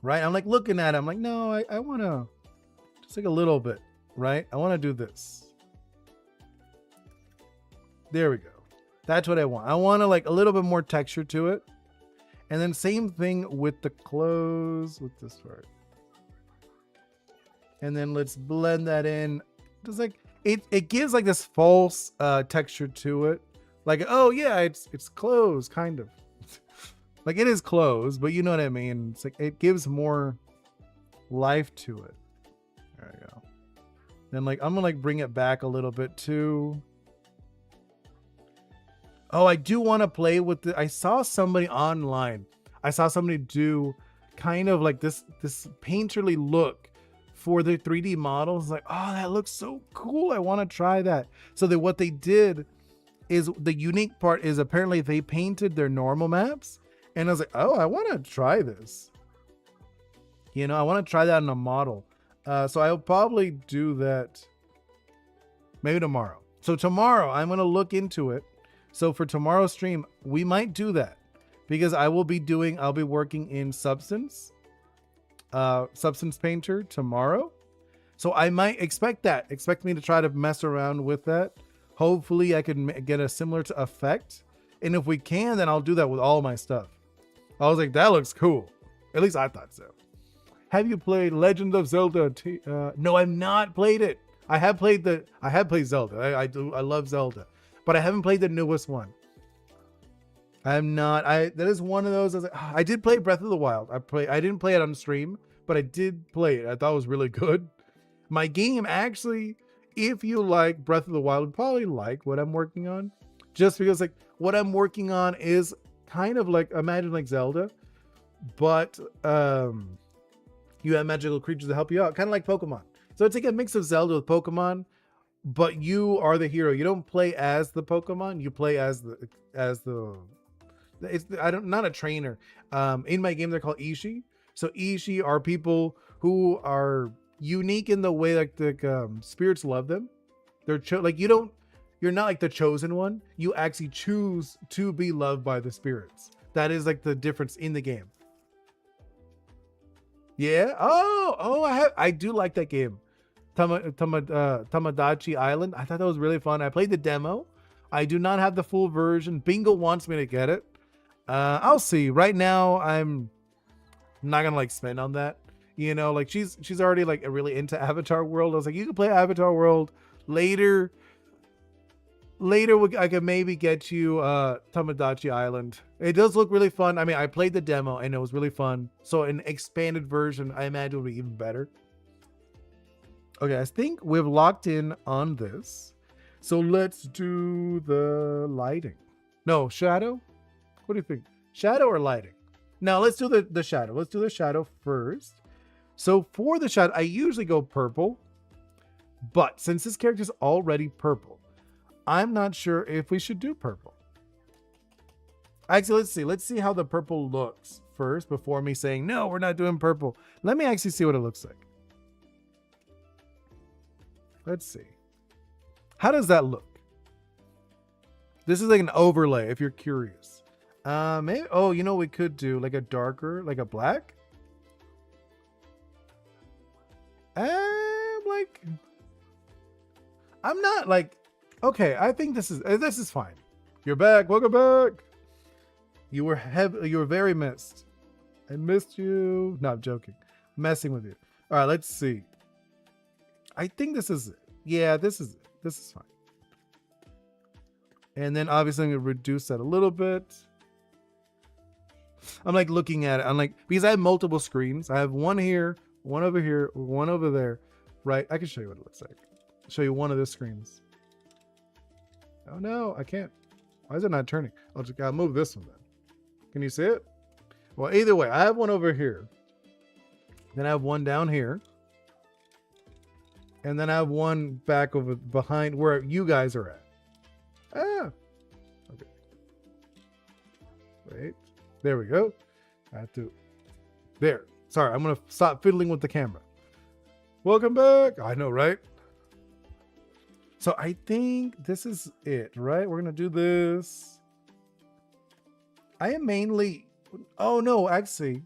Right? I'm like looking at it. I'm like, no, I want to just like a little bit, right? I want to do this. There we go. That's what I want. I want to like a little bit more texture to it. And then same thing with the clothes, with this part. And then let's blend that in. Just like it gives like this false texture to it. Like, oh yeah, it's clothes, kind of. Like it is clothes, but you know what I mean. It's like it gives more life to it. There we go. Then like I'm gonna like bring it back a little bit too. Oh, I do want to play with the. I saw somebody online. I saw somebody do kind of like this painterly look for the 3D models. Like, oh, that looks so cool. I want to try that. So that what they did is the unique part is apparently they painted their normal maps. And I was like, oh, I want to try this. You know, I want to try that in a model. So I'll probably do that maybe tomorrow. So tomorrow I'm going to look into it. So for tomorrow's stream, we might do that because I'll be working in Substance Painter tomorrow. So I might expect me to try to mess around with that. Hopefully I can get a similar effect. And if we can, then I'll do that with all my stuff. I was like, that looks cool. At least I thought so. Have you played Legend of Zelda? No, I've not played it. I have played Zelda. I love Zelda, but I haven't played the newest one. That is one of those. I did play Breath of the Wild. I didn't play it on stream, but I did play it. I thought it was really good. My game actually, if you like Breath of the Wild, would probably like what I'm working on, just because like what I'm working on is kind of like, imagine like Zelda, but you have magical creatures to help you out, kind of like Pokemon. So it's like a mix of Zelda with Pokemon, but you are the hero. You don't play as the Pokemon. You play as not a trainer. In my game, they're called Ishi. So Ishi are people who are unique in the way like the spirits love them. They're you're not like the chosen one. You actually choose to be loved by the spirits. That is like the difference in the game. Yeah. I do like that game. Tamagotchi Island. I thought that was really fun. I played the demo. I do not have the full version. Bingo wants me to get it. I'll see. Right now, I'm not gonna like spend on that. You know, like she's already like really into Avatar World. I was like, you can play Avatar World later. I could maybe get you Tamagotchi Island. It does look really fun. I mean, I played the demo and it was really fun. So an expanded version, I imagine, would be even better. Okay, I think we've locked in on this. So let's do the lighting. No, shadow? What do you think? Shadow or lighting? Now let's do the shadow. Let's do the shadow first. So for the shadow, I usually go purple. But since this character is already purple, I'm not sure if we should do purple. Actually, let's see how the purple looks first before me saying, no, we're not doing purple. Let me actually see what it looks like. Let's see. How does that look? This is like an overlay if you're curious. Maybe, oh, you know, we could do like a darker, like a black. I'm not like, okay, I think this is fine. You're back. Welcome back. You were very missed. I missed you. No, I'm joking. Messing with you. All right, let's see. I think this is it. Yeah, this is it. This is fine. And then obviously I'm gonna reduce that a little bit. I'm like looking at it. I'm like, because I have multiple screens. I have one here, one over here, one over there. Right? I can show you what it looks like. I'll show you one of the screens. Oh no, I can't. Why is it not turning? I'll move this one then. Can you see it? Well, either way, I have one over here. Then I have one down here. And then I have one back over behind where you guys are at. Ah. Okay. Wait. There we go. I have to. There. Sorry, I'm going to stop fiddling with the camera. Welcome back. I know, right? So I think this is it, right? We're gonna do this. I am mainly, oh no, actually,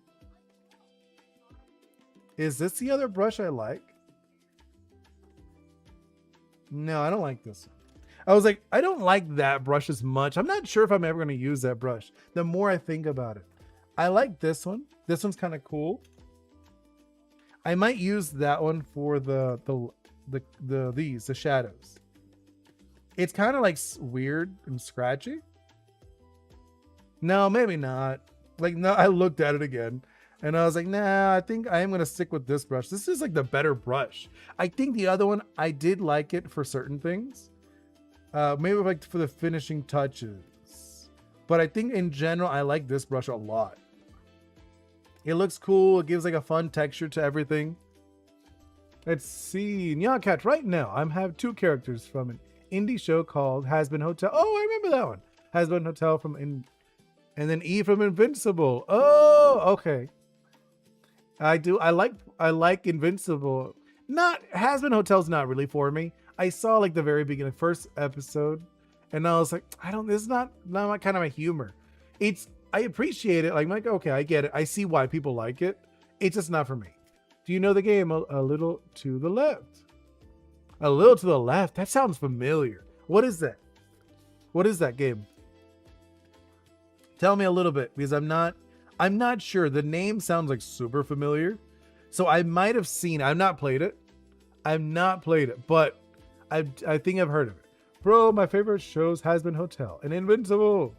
is this the other brush I like? No, I don't like this. I was like, I don't like that brush as much. I'm not sure if I'm ever going to use that brush. The more I think about it, I like this one. This one's kind of cool. I might use that one for the shadows. It's kind of like weird and scratchy. No, maybe not. Like, no, I looked at it again and I was like, nah, I think I am going to stick with this brush. This is like the better brush. I think the other one, I did like it for certain things. Maybe like for the finishing touches. But I think in general, I like this brush a lot. It looks cool. It gives like a fun texture to everything. Let's see. Nyakat, right now, I have two characters from an indie show called Has Been Hotel. Oh, I remember that one. Has Been Hotel from and then E from Invincible. Oh, okay. I like Invincible. Not Has Been Hotel's not really for me. I saw like the very beginning, first episode, and I was like, this is not my kind of my humor. I appreciate it. Like, I'm like, okay, I get it. I see why people like it. It's just not for me. Do you know the game? A little to the left. A little to the left. That sounds familiar. What is that? What is that game? Tell me a little bit, because I'm not sure. The name sounds like super familiar. So I might have seen, I've not played it. But I think I've heard of it. Bro, my favorite shows Has Been Hotel and Invincible.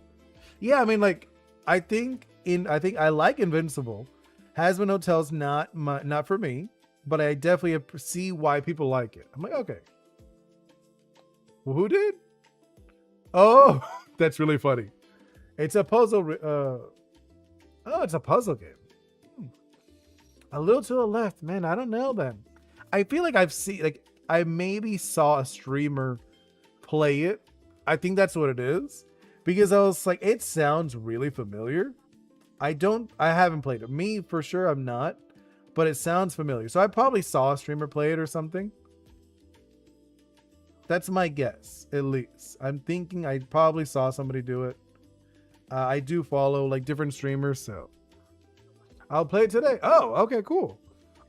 Yeah, I mean, like, I think I like Invincible. Has Been Hotel's not for me, but I definitely see why people like it. I'm like, okay. Well, who did? Oh, that's really funny. It's a puzzle. It's a puzzle game. A little to the left, man. I don't know then. I feel like I maybe saw a streamer play it. I think that's what it is, because I was like, it sounds really familiar. I haven't played it. Me, for sure, I'm not, but it sounds familiar. So I probably saw a streamer play it or something. That's my guess, at least. I'm thinking I probably saw somebody do it. I do follow like different streamers, so I'll play it today. Oh, okay, cool.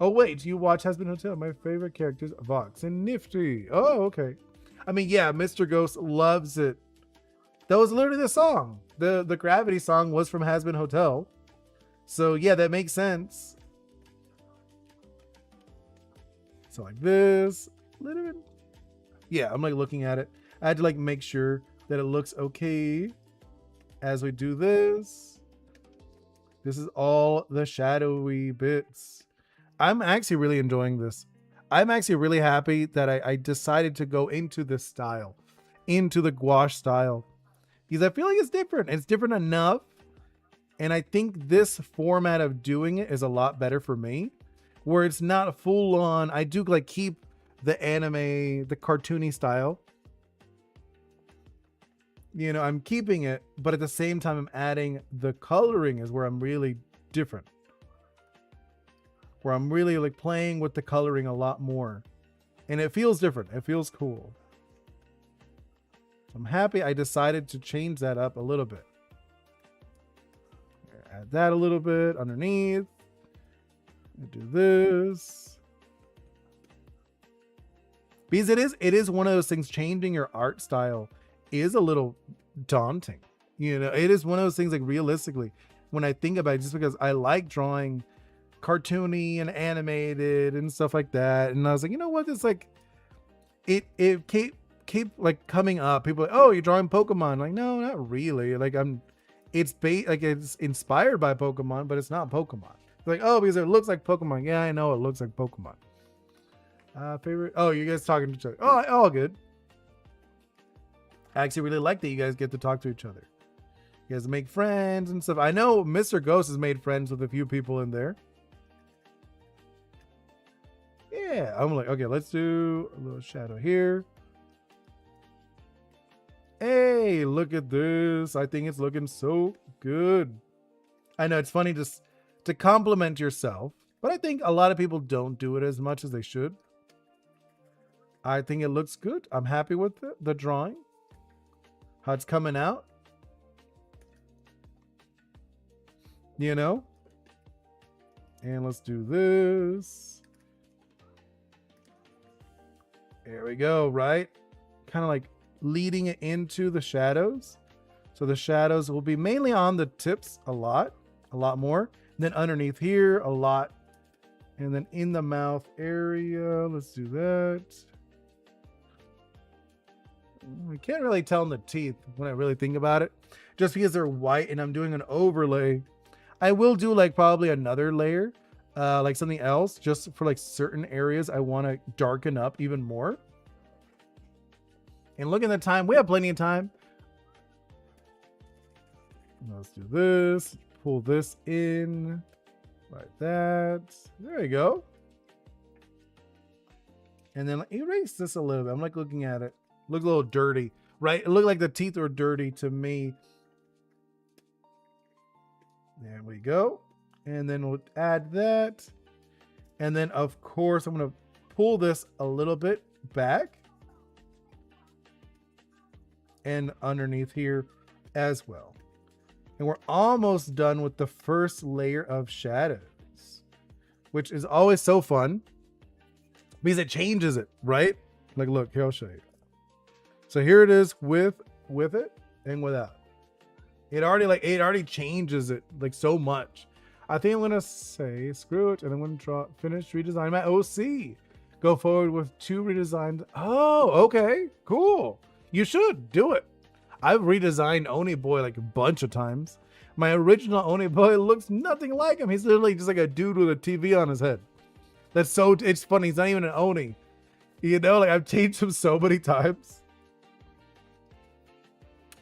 Oh, wait, do you watch Has Been Hotel? My favorite characters, Vox and Nifty. Oh, okay. I mean, yeah, Mr. Ghost loves it. That was literally the song. The Gravity song was from Has Been Hotel. So, yeah, that makes sense. So, like this. A little bit. Yeah, I'm, like, looking at it. I had to, like, make sure that it looks okay as we do this. This is all the shadowy bits. I'm actually really enjoying this. I'm actually really happy that I decided to go into this style, into the gouache style, because I feel like it's different. It's different enough. And I think this format of doing it is a lot better for me, where it's not full on. I do like keep the anime, the cartoony style. You know, I'm keeping it, but at the same time, I'm adding the coloring is where I'm really different. Where I'm really like playing with the coloring a lot more. And it feels different. It feels cool. I'm happy I decided to change that up a little bit. Add that a little bit underneath. Do this. Because it is one of those things, changing your art style is a little daunting. You know, it is one of those things, like, realistically, when I think about it, just because I like drawing cartoony and animated and stuff like that, and I was like, you know what, it's like it keep like coming up. People are like, oh, you're drawing Pokemon. Like, no, not really. Like, it's inspired by Pokemon, but it's not Pokemon. Like, oh, because it looks like Pokemon. Yeah, I know it looks like Pokemon. Favorite? Oh, you guys talking to each other. Oh, all good. I actually really like that you guys get to talk to each other. You guys make friends and stuff. I know Mr. Ghost has made friends with a few people in there. Yeah, I'm like, okay, let's do a little shadow here. Hey, look at this. I think it's looking so good. I know it's funny just to compliment yourself, but I think a lot of people don't do it as much as they should. I think it looks good. I'm happy with the drawing. How it's coming out. You know? And let's do this. There we go, right? Kind of like leading it into the shadows. So the shadows will be mainly on the tips a lot more. And then underneath here, a lot. And then in the mouth area, let's do that. I can't really tell in the teeth when I really think about it, just because they're white and I'm doing an overlay. I will do like probably another layer, like something else, just for like certain areas I want to darken up even more. And look at the time, we have plenty of time. Let's do this, pull this in like that. There you go. And then erase this a little bit. I'm like looking at it. Looks a little dirty, right? It looked like the teeth were dirty to me. There we go. And then we'll add that. And then of course, I'm going to pull this a little bit back and underneath here as well. And we're almost done with the first layer of shadows, which is always so fun because it changes it, right? Like, look, here, I'll show you. So here it is with it and without. It already changes it like so much. I think I'm gonna say screw it, and I'm gonna draw finish redesign my OC. Go forward with 2 redesigned. Oh, okay, cool. You should do it. I've redesigned Oni Boi like a bunch of times. My original Oni Boi looks nothing like him. He's literally just like a dude with a TV on his head. It's funny. He's not even an Oni. You know, like I've changed him so many times.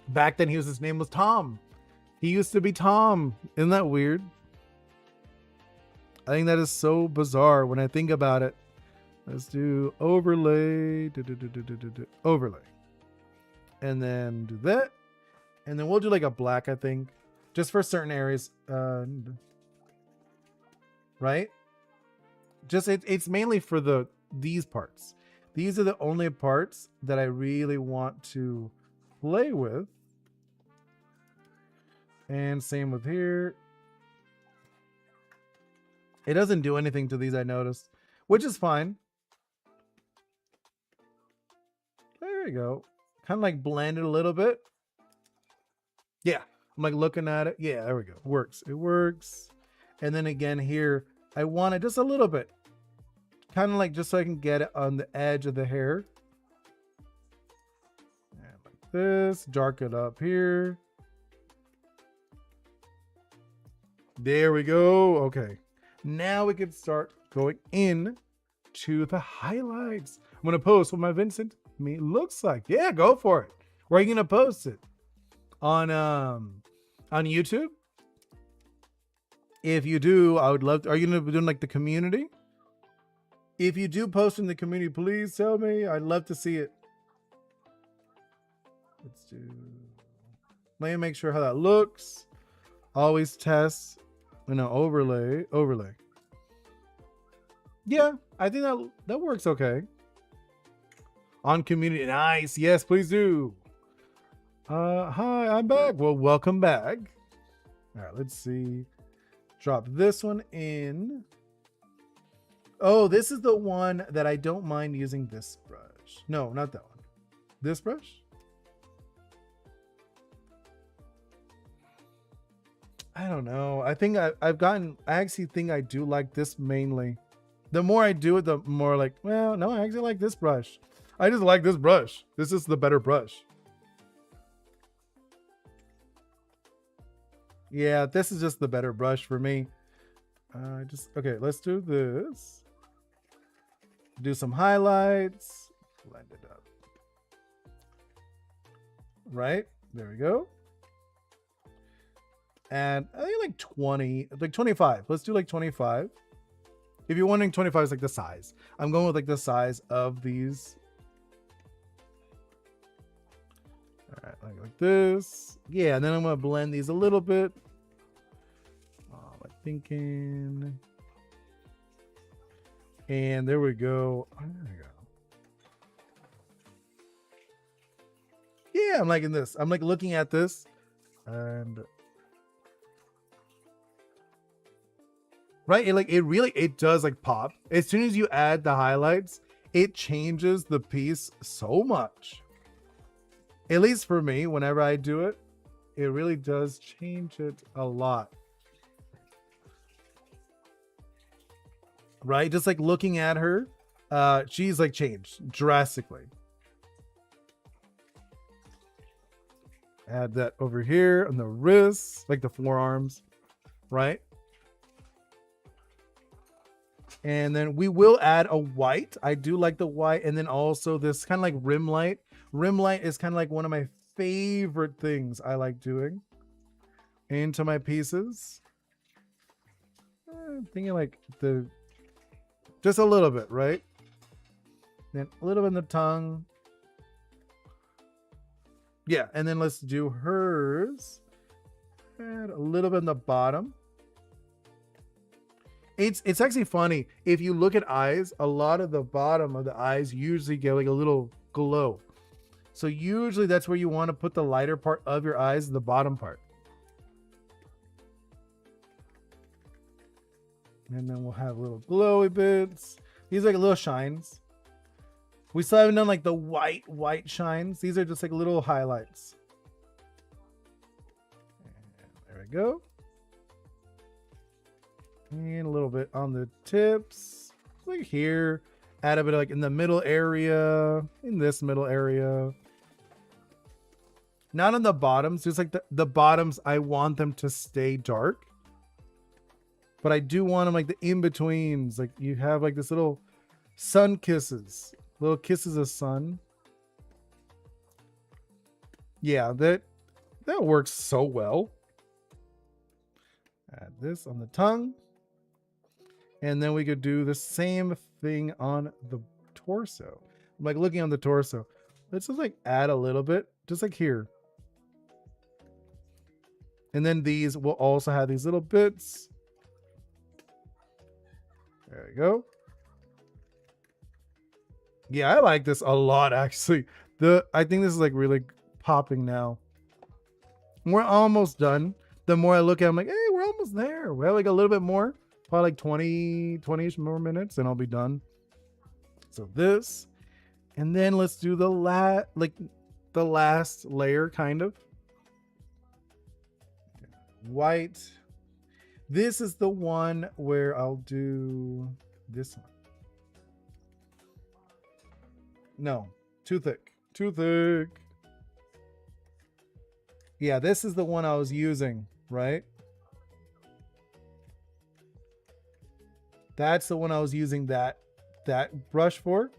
Back then, his name was Tom. He used to be Tom. Isn't that weird? I think that is so bizarre when I think about it. Let's do overlay. Overlay. And then do that. And then we'll do like a black, I think. Just for certain areas. Right? Just it's mainly for these parts. These are the only parts that I really want to play with. And same with here. It doesn't do anything to these, I noticed, which is fine. There you go. Kind of like blend it a little bit. Yeah, I'm like looking at it. Yeah, there we go. Works. It works. And then again here, I want it just a little bit. Kind of like just so I can get it on the edge of the hair. And like this. Dark it up here. There we go. Okay. Now we can start going in to the highlights. I'm going to post what my Vincent me looks like. Yeah, go for it. Where are you going to post it? On YouTube? If you do, I would love to. Are you going to be doing like the community? If you do post in the community, please tell me. I'd love to see it. Let's do. Let me make sure how that looks. Always test. Overlay. Yeah, I think that works okay. On community, nice. Yes, please do. Hi, I'm back. Well, welcome back. All right, let's see. Drop this one in. Oh, this is the one that I don't mind using this brush. No, not that one. This brush? I don't know. I think I actually think I do like this mainly. The more I do it, the more like, well, no, I actually like this brush. I just like this brush. This is the better brush. Yeah, this is just the better brush for me. Okay, let's do this. Do some highlights. Blend it up. Right? There we go. And I think like 20, like 25. Let's do like 25. If you're wondering, 25 is like the size. I'm going with like the size of these. All right, like this. Yeah, and then I'm going to blend these a little bit. Like thinking. And there we go. There we go. Yeah, I'm liking this. I'm like looking at this and right, it does like pop. As soon as you add the highlights, it changes the piece so much. At least for me, whenever I do it, it really does change it a lot. Right? Just like looking at her, she's like changed drastically. Add that over here on the wrists, like the forearms, right? And then we will add a white. I do like the white. And then also this kind of like rim light. Rim light is kind of like one of my favorite things I like doing into my pieces. I'm thinking like just a little bit, right? Then a little bit in the tongue. Yeah, and then let's do hers. Add a little bit in the bottom. It's actually funny. If you look at eyes, a lot of the bottom of the eyes usually get like a little glow. So usually that's where you want to put the lighter part of your eyes, the bottom part. And then we'll have little glowy bits. These are like little shines. We still haven't done like the white shines. These are just like little highlights. And there we go. And a little bit on the tips. Like here. Add a bit of like in the middle area. In this middle area. Not on the bottoms. Just like the bottoms, I want them to stay dark. But I do want them like the in-betweens. Like you have like this little sun kisses. Little kisses of sun. Yeah, that works so well. Add this on the tongue. And then we could do the same thing on the torso. I'm like looking on the torso. Let's just like add a little bit, just like here. And then these will also have these little bits. There we go. Yeah, I like this a lot actually. I think this is like really popping now. We're almost done. The more I look at it, I'm like, hey, we're almost there. We have like a little bit more. Probably like 20-ish more minutes and I'll be done. So this. And then let's do the last layer kind of. White. This is the one where I'll do this one. No, too thick. Too thick. Yeah, this is the one I was using, right? That's the one I was using that brush for.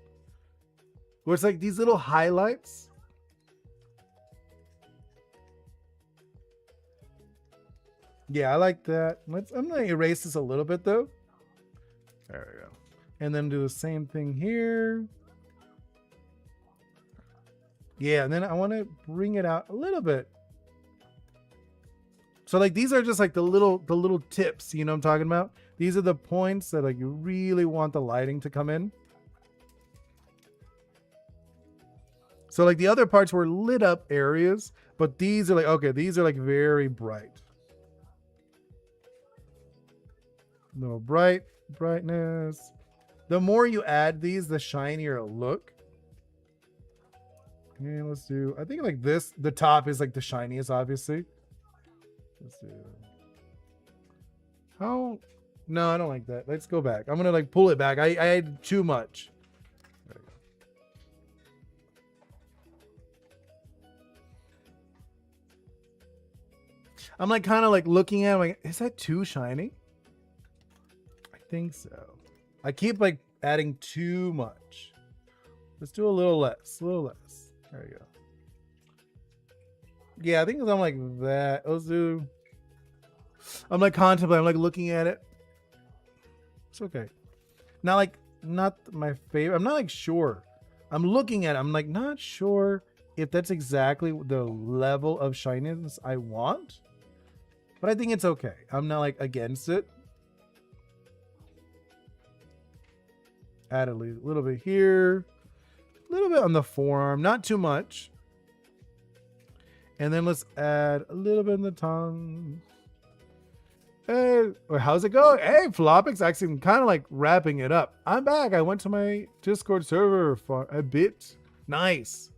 Where it's like these little highlights. Yeah, I like that. I'm gonna erase this a little bit though. There we go. And then do the same thing here. Yeah, and then I want to bring it out a little bit. So like these are just like the little tips, you know what I'm talking about? These are the points that like you really want the lighting to come in. So like the other parts were lit up areas, but these are like, okay, these are like very bright. No brightness. The more you add these, the shinier it'll look. And let's do, I think like this, the top is like the shiniest, obviously. Let's do. How? No, I don't like that. Let's go back. I'm gonna like pull it back. I had too much. There we go. I'm like kind of like looking at it, like, is that too shiny? I think so. I keep like adding too much. Let's do a little less. A little less. There we go. Yeah, I think I'm like that. Let's do. I'm like contemplating. I'm like looking at it. It's okay. Not my favorite. I'm not like sure. I'm looking at it. I'm like not sure if that's exactly the level of shininess I want. But I think it's okay. I'm not like against it. Add a little bit here. A little bit on the forearm. Not too much. And then let's add a little bit in the tongue. Hey, how's it going? Hey, Flopix, actually, I'm kind of like wrapping it up. I'm back. I went to my Discord server for a bit. Nice.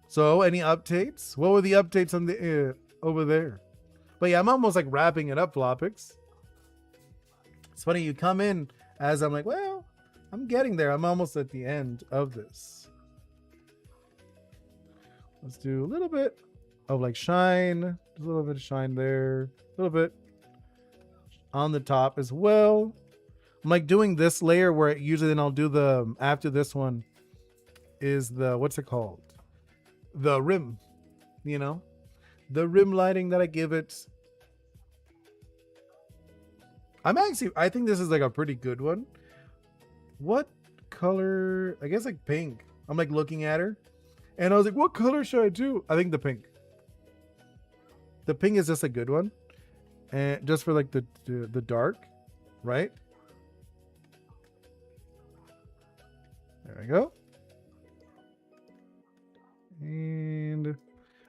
So, any updates? What were the updates on the over there? But yeah, I'm almost like wrapping it up, Flopix. It's funny, you come in as I'm like, well, I'm getting there. I'm almost at the end of this. Let's do a little bit of like shine, a little bit of shine there, a little bit on the top as well. I'm like doing this layer where usually then I'll do the, after this one is the, what's it called? The rim, you know, the rim lighting that I give it. I think this is like a pretty good one. What color? I guess like pink. I'm like looking at her and I was like, what color should I do? I think the pink. The pink is just a good one. And just for like the dark, right? There we go. And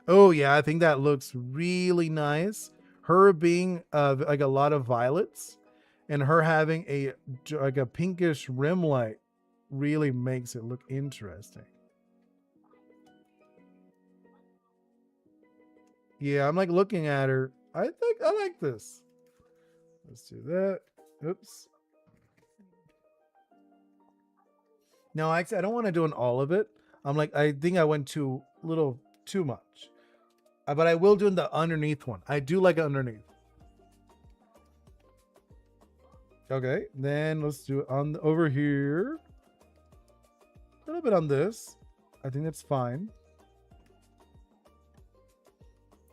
oh yeah, I think that looks really nice. Her being like a lot of violets and her having a like a pinkish rim light really makes it look interesting. Yeah, I'm like looking at her. I think I like this. Let's do that. Oops. No, actually, I don't want to do all of it. I'm like, I think I went too little too much. But I will do in the underneath one. I do like it underneath. Okay, then let's do it on over here. A little bit on this. I think that's fine.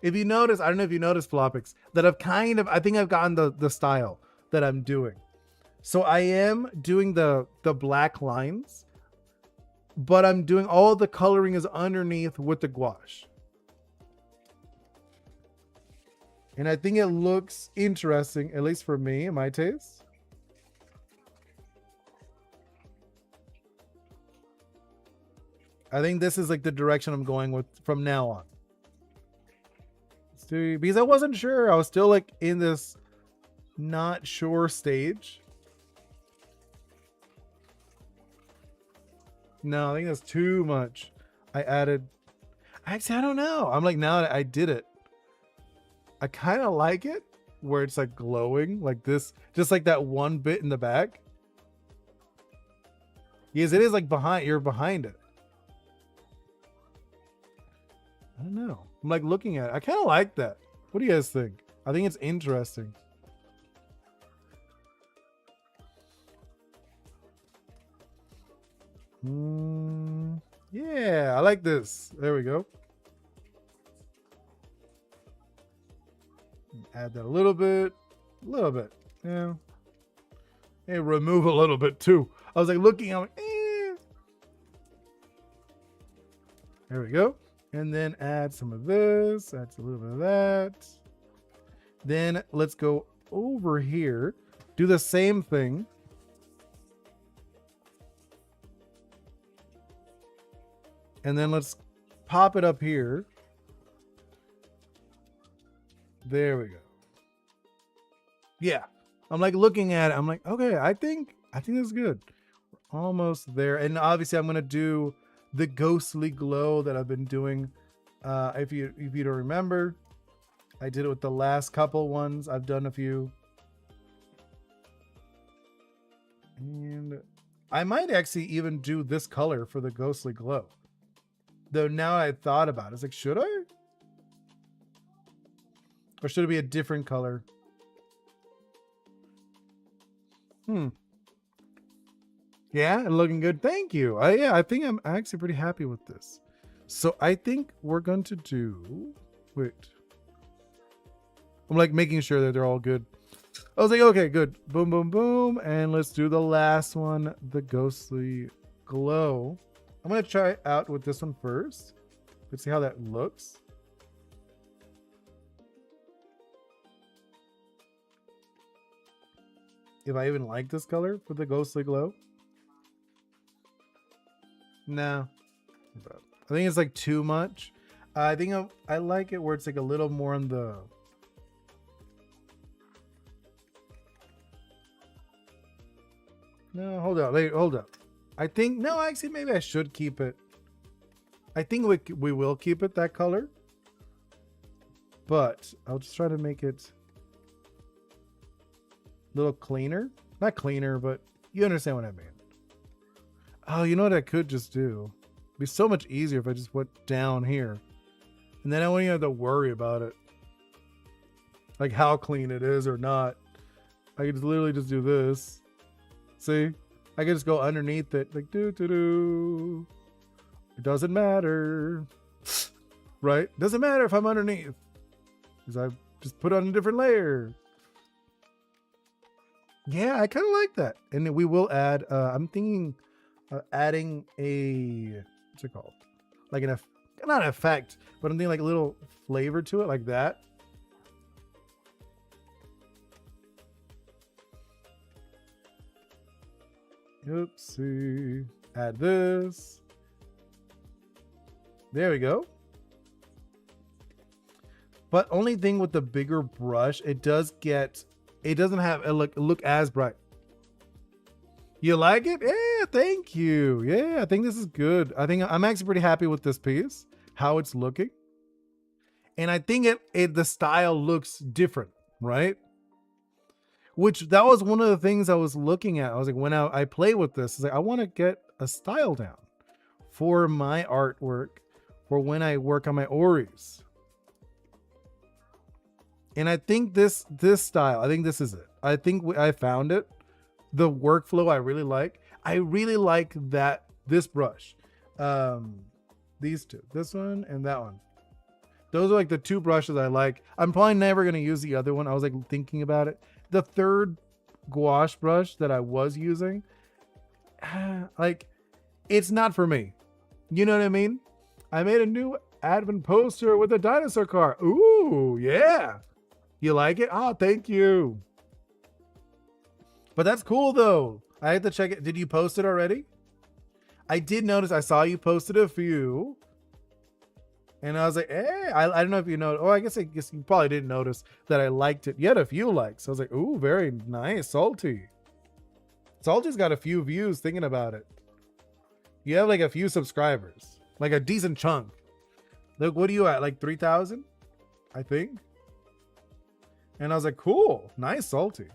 If you notice, I don't know if you noticed, Flopix, that I think I've gotten the style that I'm doing. So I am doing the black lines, but I'm doing all the coloring is underneath with the gouache. And I think it looks interesting, at least for me, in my taste. I think this is like the direction I'm going with from now on. Let's do, because I wasn't sure. I was still like in this not sure stage. No, I think that's too much. Actually, I don't know. I'm like, now that I did it, I kind of like it where it's like glowing like this, just like that one bit in the back. Yes, it is like you're behind it. I don't know. I'm like looking at it. I kind of like that. What do you guys think? I think it's interesting. Yeah, I like this. There we go. Add that a little bit. Yeah. Hey, remove a little bit too. I was like looking, I'm like, eh. There we go. And then add some of this, add a little bit of that. Then let's go over here, do the same thing. And then let's pop it up here. There we go. Yeah. I'm like looking at it. I'm like, okay, I think that's good. We're almost there. And obviously I'm going to do the ghostly glow that I've been doing. If you don't remember, I did it with the last couple ones. I've done a few. And I might actually even do this color for the ghostly glow. Though now I thought about it, it's like, should I? Or should it be a different color? Yeah, looking good. Thank you. Yeah, I think I'm actually pretty happy with this. So I think we're going to do... Wait. I'm like making sure that they're all good. I was like, okay, good. Boom, boom, boom. And let's do the last one, the ghostly glow. I'm going to try it out with this one first. Let's see how that looks. If I even like this color for the ghostly glow. No. I think it's like too much. I think I like it where it's like a little more on the. No, hold up, wait, hold up. I think no, actually, maybe I should keep it. I think we will keep it that color, but I'll just try to make it a little cleaner. Not cleaner, but you understand what I mean. Oh, you know what I could just do? It'd be so much easier if I just went down here. And then I wouldn't even have to worry about it. Like how clean it is or not. I could just literally just do this. See? I could just go underneath it. Like do. It doesn't matter. Right? Doesn't matter if I'm underneath. Because I just put on a different layer. Yeah, I kind of like that. And then we will add, I'm thinking adding a, what's it called? Like not an effect, but I'm thinking like a little flavor to it, like that. Oopsie. Add this. There we go. But only thing with the bigger brush, it doesn't have a look as bright. You like it? Yeah, thank you. Yeah, I think this is good. I think I'm actually pretty happy with this piece, how it's looking. And I think the style looks different, right? Which that was one of the things I was looking at. I was like, when I play with this, like, I want to get a style down for my artwork, for when I work on my Oris. And I think this style, I think this is it. I think I found it. The workflow I really like. I really like this brush. These two, this one and that one. Those are like the two brushes I like. I'm probably never going to use the other one. I was like thinking about it. The third gouache brush that I was using, like, it's not for me. You know what I mean? I made a new advent poster with a dinosaur car. Ooh, yeah. You like it? Oh, thank you. But that's cool though. I had to check it. Did you post it already? I did notice. I saw you posted a few. And I was like, hey, I don't know if you know. Oh, I guess you probably didn't notice that I liked it. You had a few likes. I was like, ooh, very nice. Salty. Salty's got a few views thinking about it. You have like a few subscribers. Like a decent chunk. Look, what are you at? Like 3,000? I think. And I was like, cool. Nice, Salty.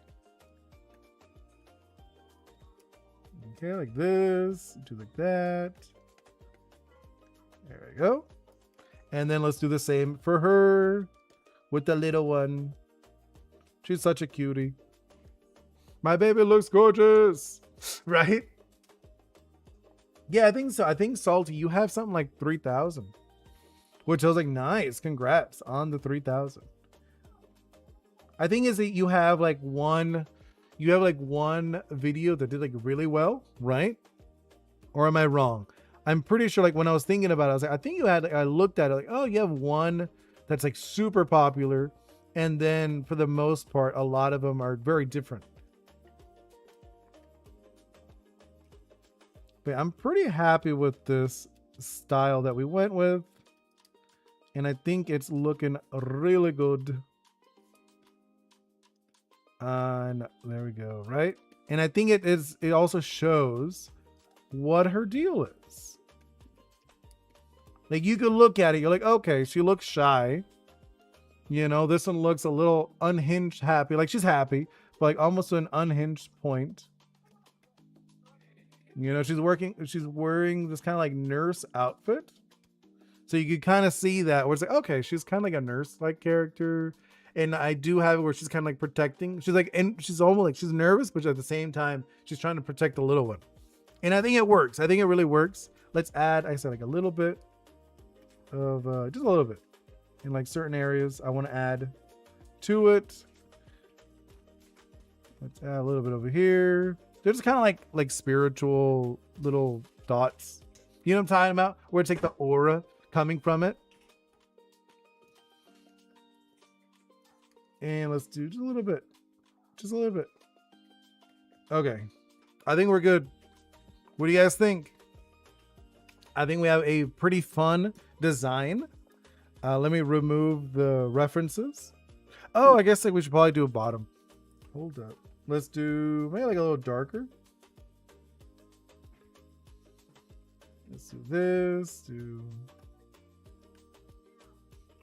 Okay, like this. Do like that. There we go. And then let's do the same for her with the little one. She's such a cutie. My baby looks gorgeous, right? Yeah, I think so. I think Salty, you have something like 3,000, which I was like, nice. Congrats on the 3,000. I think is that you have like one video that did like really well, right? Or am I wrong? I'm pretty sure, like when I was thinking about it, I was like, I think you had, I looked at it like, oh, you have one that's like super popular. And then for the most part, a lot of them are very different. But I'm pretty happy with this style that we went with. And I think it's looking really good. And there we go, right? And I think it also shows what her deal is. Like you can look at it, you're like, okay, she looks shy. You know, this one looks a little unhinged, happy. Like she's happy, but like almost to an unhinged point. You know, she's wearing this kind of like nurse outfit. So you could kind of see that where it's like, okay, she's kind of like a nurse-like character. And I do have it where she's kind of like protecting. She's like, and she's almost like, she's nervous, but at the same time, she's trying to protect the little one. And I think it works. I think it really works. Let's add, I said like a little bit of, just a little bit in like certain areas I want to add to it. Let's add a little bit over here. They're just kind of like spiritual little dots. You know what I'm talking about? Where it's like the aura coming from it. And let's do just a little bit. Just a little bit. Okay. I think we're good. What do you guys think? I think we have a pretty fun design. Let me remove the references. Oh, I guess like we should probably do a bottom. Hold up. Let's do maybe like a little darker. Let's do this.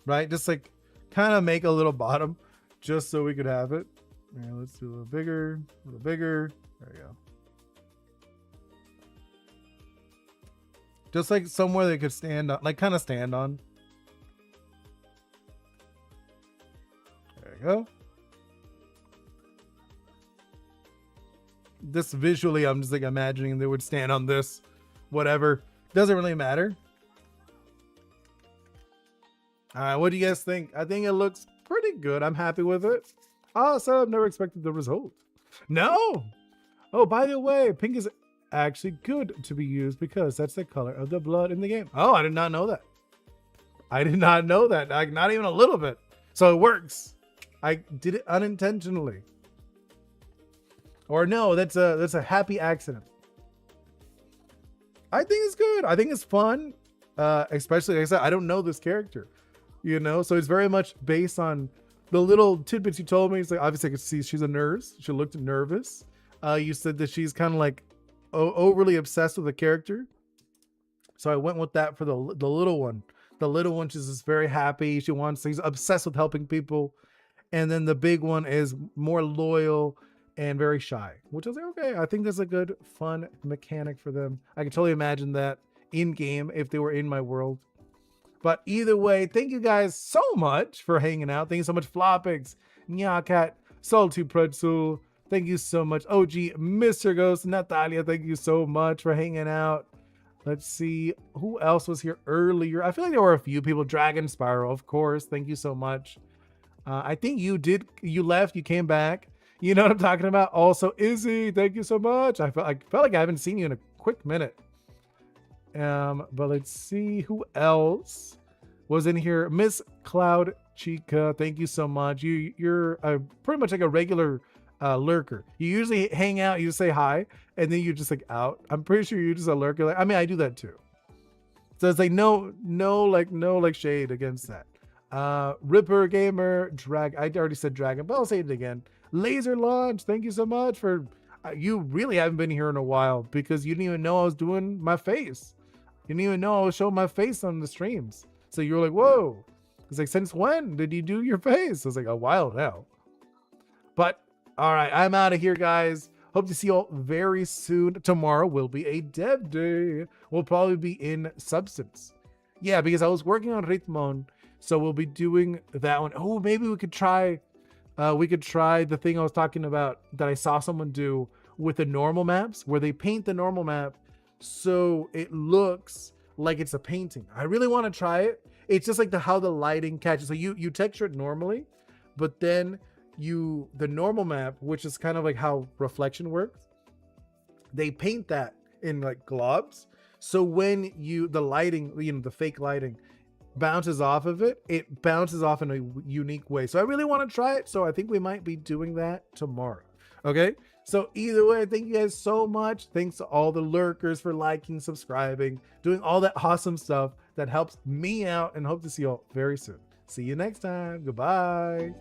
Right, just like kind of make a little bottom just so we could have it. Yeah, let's do a little bigger, a little bigger. There you go. Just like somewhere they could stand on, like kind of stand on. There you go. This visually, I'm just like imagining they would stand on this, whatever. Doesn't really matter. All right, what do you guys think? I think it looks pretty good. I'm happy with it. Awesome. Never expected the result. No. Oh, by the way, pink is actually good to be used because that's the color of the blood in the game. Oh, I did not know that. I did not know that. Like, not even a little bit. So it works. I did it unintentionally. Or no, that's a happy accident. I think it's good. I think it's fun. Especially, like I said, I don't know this character, you know, so it's very much based on the little tidbits you told me. It's like, obviously I could see she's a nurse. She looked nervous. You said that she's kind of like overly obsessed with the character. So I went with that for the little one. The little one, she's just very happy. She's obsessed with helping people. And then the big one is more loyal and very shy, which I was like, okay, I think that's a good, fun mechanic for them. I can totally imagine that in game if they were in my world. But either way, thank you guys so much for hanging out. Thank you so much, Floppix, Nyakat, Salty Pretzel. Thank you so much, OG, Mr. Ghost, Natalia. Thank you so much for hanging out. Let's see who else was here earlier. I feel like there were a few people. Dragon Spiral, of course. Thank you so much. I think you left, you came back. You know what I'm talking about? Also, Izzy, thank you so much. I felt like I haven't seen you in a quick minute. But let's see who else was in here. Miss Cloud Chica, thank you so much. You're pretty much like a regular lurker. You usually hang out, you say hi, and then you're just like out. I'm pretty sure you're just a lurker. Like, I mean, I do that too. So it's like no shade against that. Ripper Gamer, I already said Dragon, but I'll say it again. Laser Launch, thank you so much for, you really haven't been here in a while because you didn't even know I was doing my face. You didn't even know I was showing my face on the streams. So you were like, whoa. It's like, since when did you do your face? I was like, a while now. But all right, I'm out of here, guys. Hope to see you all very soon. Tomorrow will be a dev day. We'll probably be in Substance. Yeah, because I was working on Ritmon. So we'll be doing that one. Oh, maybe we could try the thing I was talking about that I saw someone do with the normal maps, where they paint the normal map so it looks like it's a painting. I really want to try it. It's just like how the lighting catches. So you texture it normally, but then the normal map, which is kind of like how reflection works, they paint that in like globs. So when the lighting, the fake lighting bounces off of it, it bounces off in a unique way. So I really want to try it. So I think we might be doing that tomorrow. Okay. So either way, thank you guys so much. Thanks to all the lurkers for liking, subscribing, doing all that awesome stuff that helps me out, and hope to see you all very soon. See you next time. Goodbye.